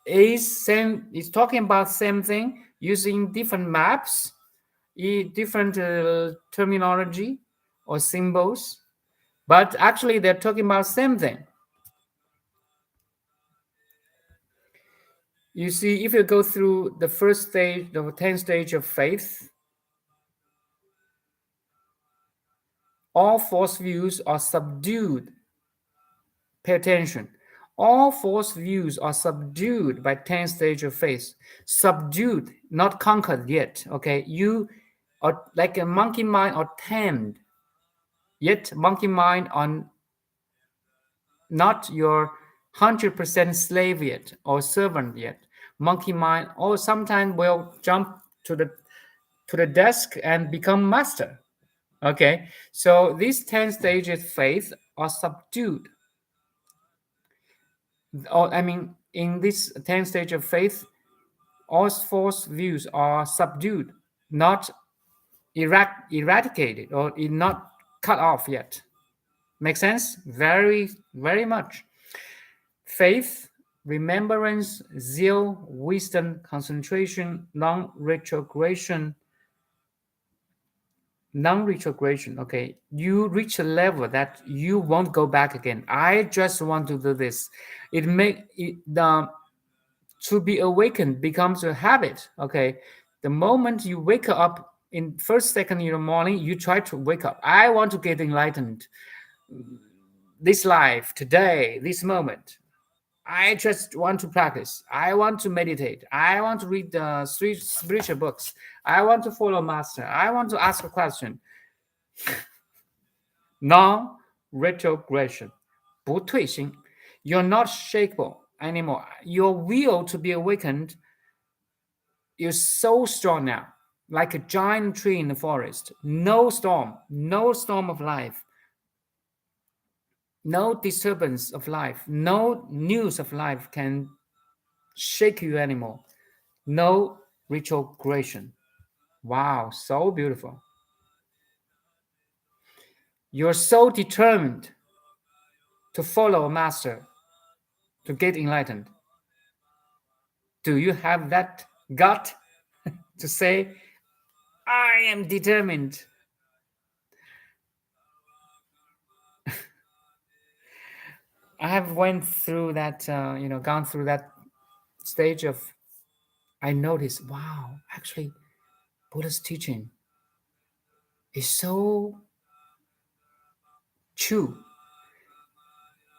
A: is talking about same thing using different maps, different terminology or symbols, but actually they're talking about same thing. You see, if you go through the first stage, the 10th stage of faith, all false views are subdued. Pay attention. All false views are subdued by 10th stage of faith. Subdued, not conquered yet. Okay, you are like a monkey mind or tamed. Yet monkey mind on not your 100% slave yet or servant yet. Monkey mind or sometimes will jump to the desk and become master. Okay, so these 10 stages of faith are subdued. Or I mean, in this 10 stage of faith, all false views are subdued, not eradicated or not cut off yet. Make sense? Very, very much. Faith, remembrance, zeal, wisdom, concentration, non-retrogression. Okay, you reach a level that you won't go back again. I just want to do this. It make it to be awakened becomes a habit. Okay, the moment you wake up in first second in the morning, you try to wake up. I want to get enlightened. This life today, this moment. I just want to practice. I want to meditate. I want to read the spiritual books. I want to follow master. I want to ask a question. Non-retrogression, 不退心. You're not shakeable anymore. Your will to be awakened is so strong now, like a giant tree in the forest. No storm of life, no disturbance of life, no news of life can shake you anymore. No retrogression. Wow, so beautiful. You're so determined to follow a master, to get enlightened. Do you have that gut to say, I am determined? I have went through that, gone through that stage of, I noticed, wow, actually, Buddha's teaching is so true.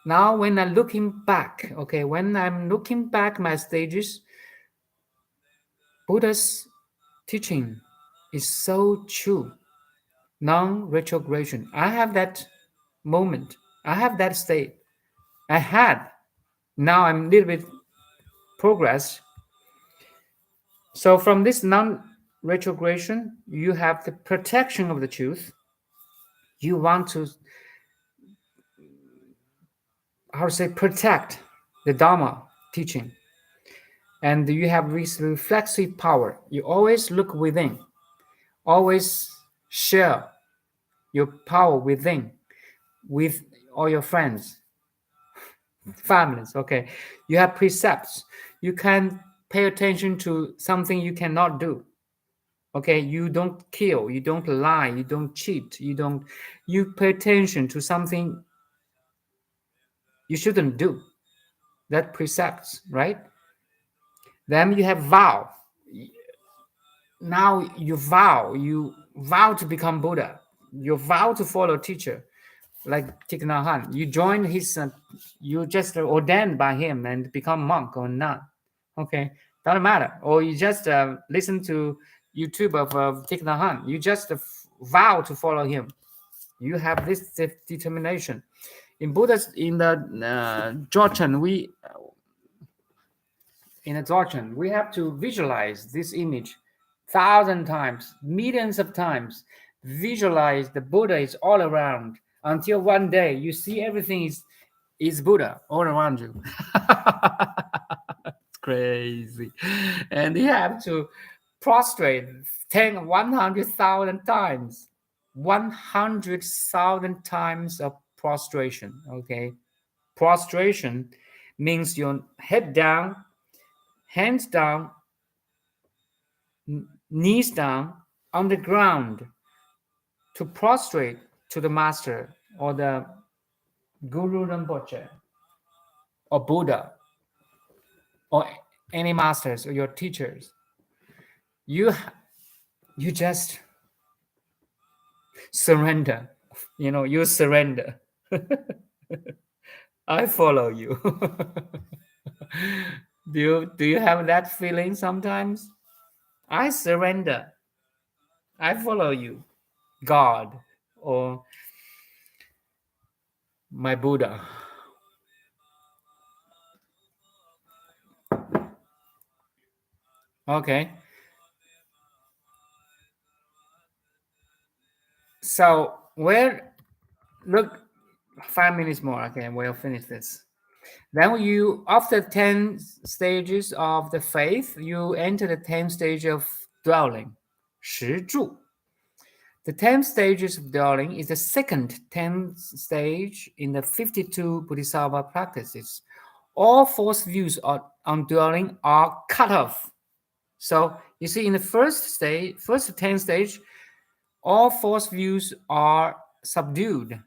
A: Now, when I'm looking back, my stages, Buddha's teaching is so true. Non-retrogression. I have that moment. I have that state. I had. Now I'm a little bit progress. So from this non-retrogression, you have the protection of the truth. You want to, protect the Dharma teaching. And you have this reflexive power. You always look within. Always share your power within with all your friends, families. Okay, you have precepts. You can pay attention to something you cannot do. Okay, you don't kill, you don't lie, you don't cheat, you pay attention to something you shouldn't do. That precepts, right? Then you have vow. Now you vow to become Buddha. You vow to follow teacher. like Thich Nhat Hanh. You join his, you just ordained by him and become monk or not. Okay, doesn't matter. Or you just listen to YouTube of Thich Nhat Hanh. You just vow to follow him. You have this determination. In Buddha's, in the Dzogchen, we have to visualize this image 1,000 times, millions of times. Visualize the Buddha is all around until one day you see everything is Buddha all around you. It's crazy. And you have to prostrate 100,000 times. 100,000 times of prostration. Okay. Prostration means your head down, hands down, knees down on the ground to prostrate to the master or the Guru Rinpoche or Buddha or any masters or your teachers. You just surrender. You surrender. I follow you. Do you have that feeling sometimes? I surrender. I follow you, God, or my Buddha. Okay. So look, 5 minutes more. Okay, we'll finish this. Then after 10 stages of the faith, you enter the 10th stage of dwelling, 十住. The 10 stages of dwelling is the second 10th stage in the 52 bodhisattva practices. All false views on dwelling are cut off. So you see, in the first 10th stage, all false views are subdued.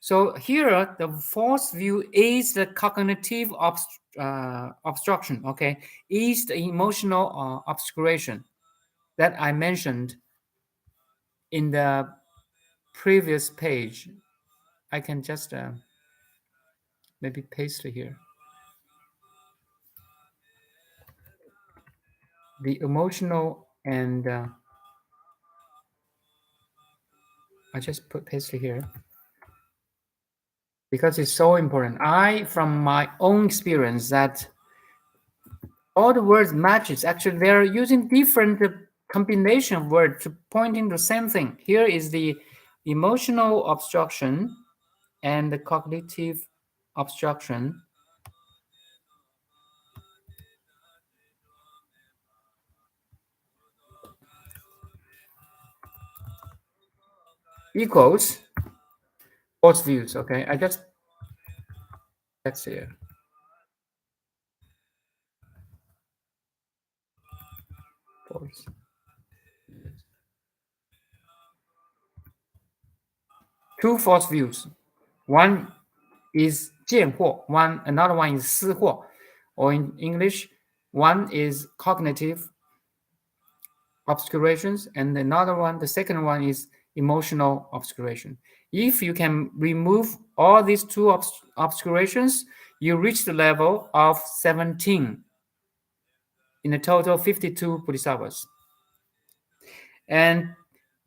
A: So here, the false view is the cognitive obstruction, okay? Is the emotional obscuration that I mentioned in the previous page. I can just maybe paste it here. The emotional and I just paste it here because it's so important. From my own experience, that all the words matches. Actually, they're using different combination of words to pointing the same thing. Here is the emotional obstruction and the cognitive obstruction equals false views. Okay, let's see here. False. Two false views. One is 见惑, another one is 思惑, or in English, one is cognitive obscurations, and the second one is emotional obscuration. If you can remove all these two obscurations, you reach the level of 17 in a total 52 bodhisattvas. And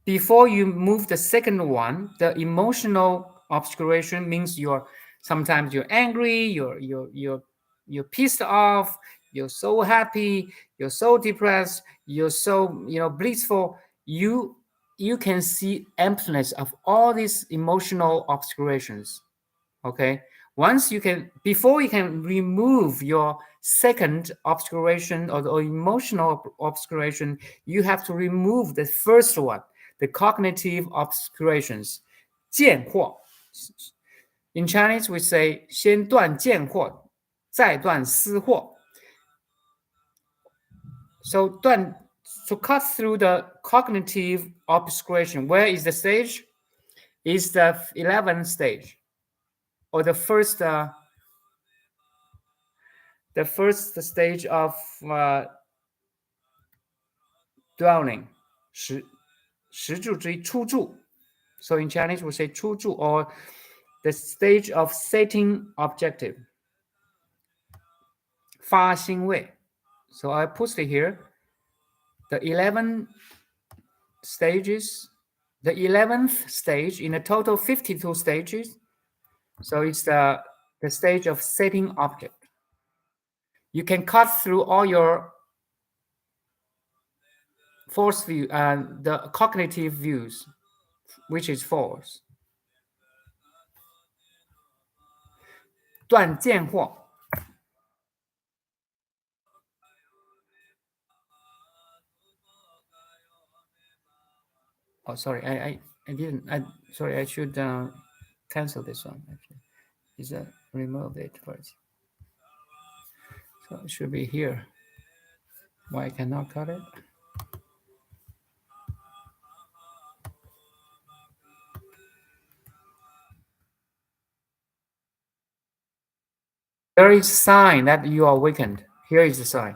A: before you move the second one, the emotional obscuration means sometimes you're angry, you're pissed off, you're so happy, you're so depressed, you're so blissful. You can see emptiness of all these emotional obscurations. Okay, before you can remove your second obscuration or the emotional obscuration, you have to remove the first one, the cognitive obscurations, 见惑. In Chinese, we say 先断见惑，再断思惑. So cut through the cognitive obscuration. Where is the stage? Is the 11th stage, or the first stage of dwelling, 十住之一, 初住. So in Chinese we say 初住, or the stage of setting objective. 发心位. So I put it here. The 11 stages, the 11th stage in a total 52 stages. So it's the stage of setting object. You can cut through all your false view and the cognitive views, which is false. 断见惑. Oh, sorry, I didn't. Sorry, I should cancel this one. Actually, is remove it first. So it should be here. Why I cannot cut it? There is a sign that you are awakened. Here is the sign.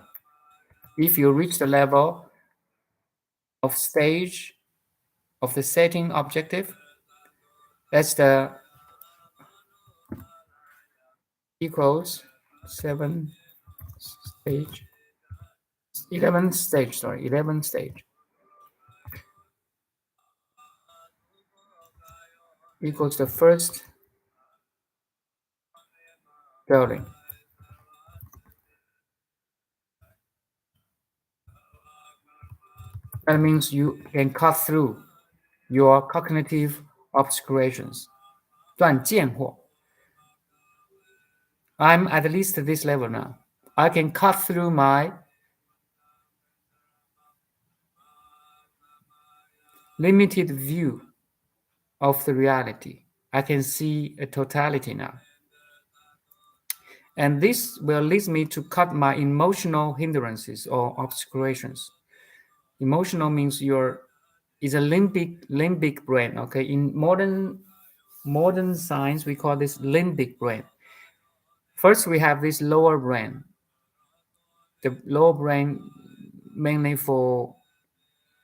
A: If you reach the level of stage of the setting objective, that's the equals 7 stage, 11th stage, sorry, 11th stage equals the first building. That means you can cut through your cognitive obscurations. 断见惑. I'm at least this level now. I can cut through my limited view of the reality. I can see a totality now. And this will lead me to cut my emotional hindrances or obscurations. Emotional means is a limbic brain. Okay, in modern science we call this limbic brain. First, we have this lower brain. The lower brain mainly for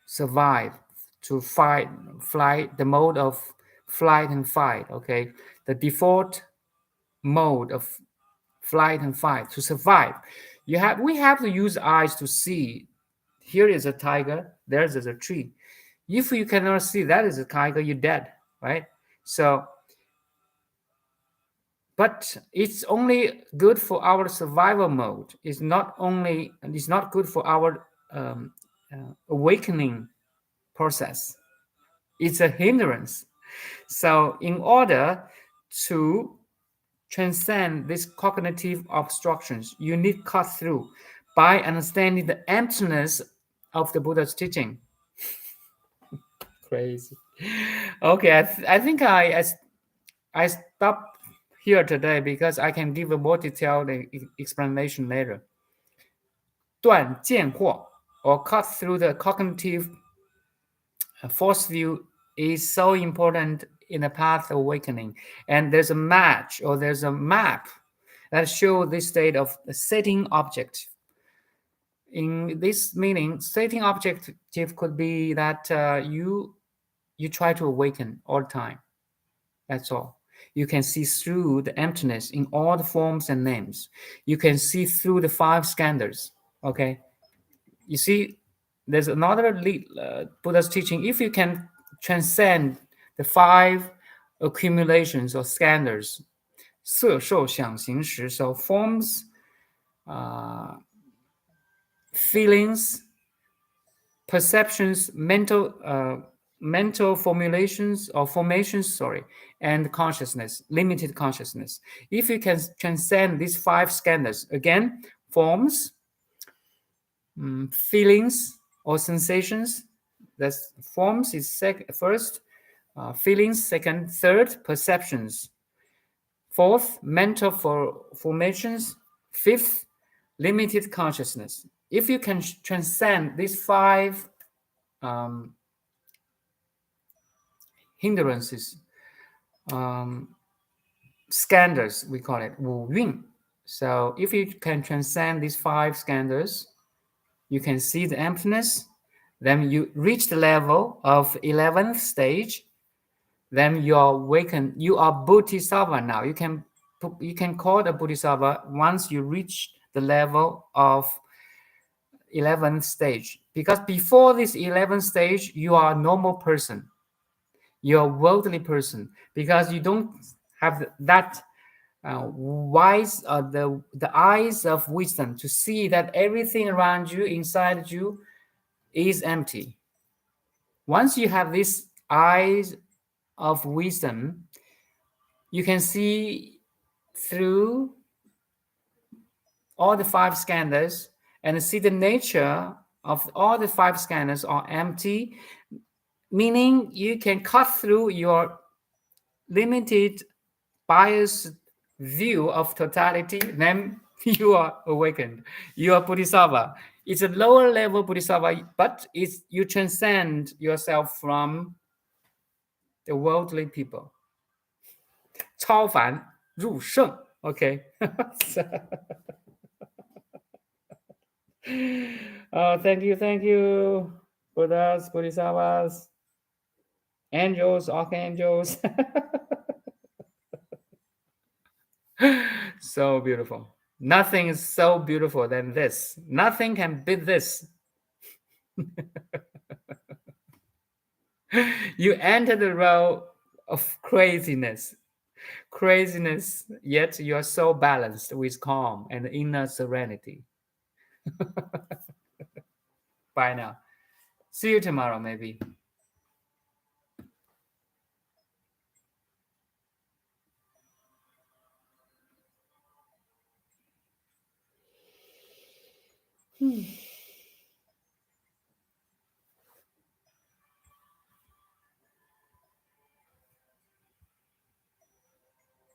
A: survive, to flight, the mode of flight and fight. Okay, the default mode of flight and fight to survive. We have to use eyes to see. Here is a tiger. There's a tree. If you cannot see that is a tiger, you're dead, right? So, but it's only good for our survival mode. It's not good for our awakening process. It's a hindrance. So, in order to transcend these cognitive obstructions, you need cut through by understanding the emptiness of the Buddha's teaching. Crazy. Okay, I think I stop here today because I can give a more detailed explanation later. 断见惑, or cut through the cognitive false view, is so important in the path of awakening. And there's a map that shows this state of the setting object. In this meaning, setting objective could be that you try to awaken all the time. That's all. You can see through the emptiness in all the forms and names. You can see through the 5 skandhas. Okay, you see, there's another Buddha's teaching. If you can transcend the 5 accumulations or skandhas, 色受想行识, so forms, feelings, perceptions, mental formations, and consciousness, limited consciousness. If you can transcend these 5 skandhas, again, forms, feelings or sensations. That's forms is first, feelings second, third, perceptions, fourth, mental formations, fifth, limited consciousness. If you can transcend these 5 hindrances, skandhas, we call it 五蕴. So if you can transcend these 5 skandhas, you can see the emptiness. Then you reach the level of 11th stage. then you are awakened. You are bodhisattva now. You can call a bodhisattva once you reach the level of 11th stage. Because before this 11th stage, you are a normal person. You're a worldly person because you don't have that wise the eyes of wisdom to see that everything around you, inside you, is empty. Once you have this eyes of wisdom, you can see through all the five skandhas and see the nature of all the five skandhas are empty, meaning you can cut through your limited biased view of totality, then you are awakened. You are bodhisattva. It's a lower level bodhisattva, but it's you transcend yourself from the worldly people. 超凡入圣 Okay. Oh, thank you, Buddhas, Bodhisattvas, angels, archangels. So beautiful. Nothing is so beautiful than this. Nothing can beat this. You enter the role of craziness, yet you are so balanced with calm and inner serenity. Bye now. See you tomorrow, maybe.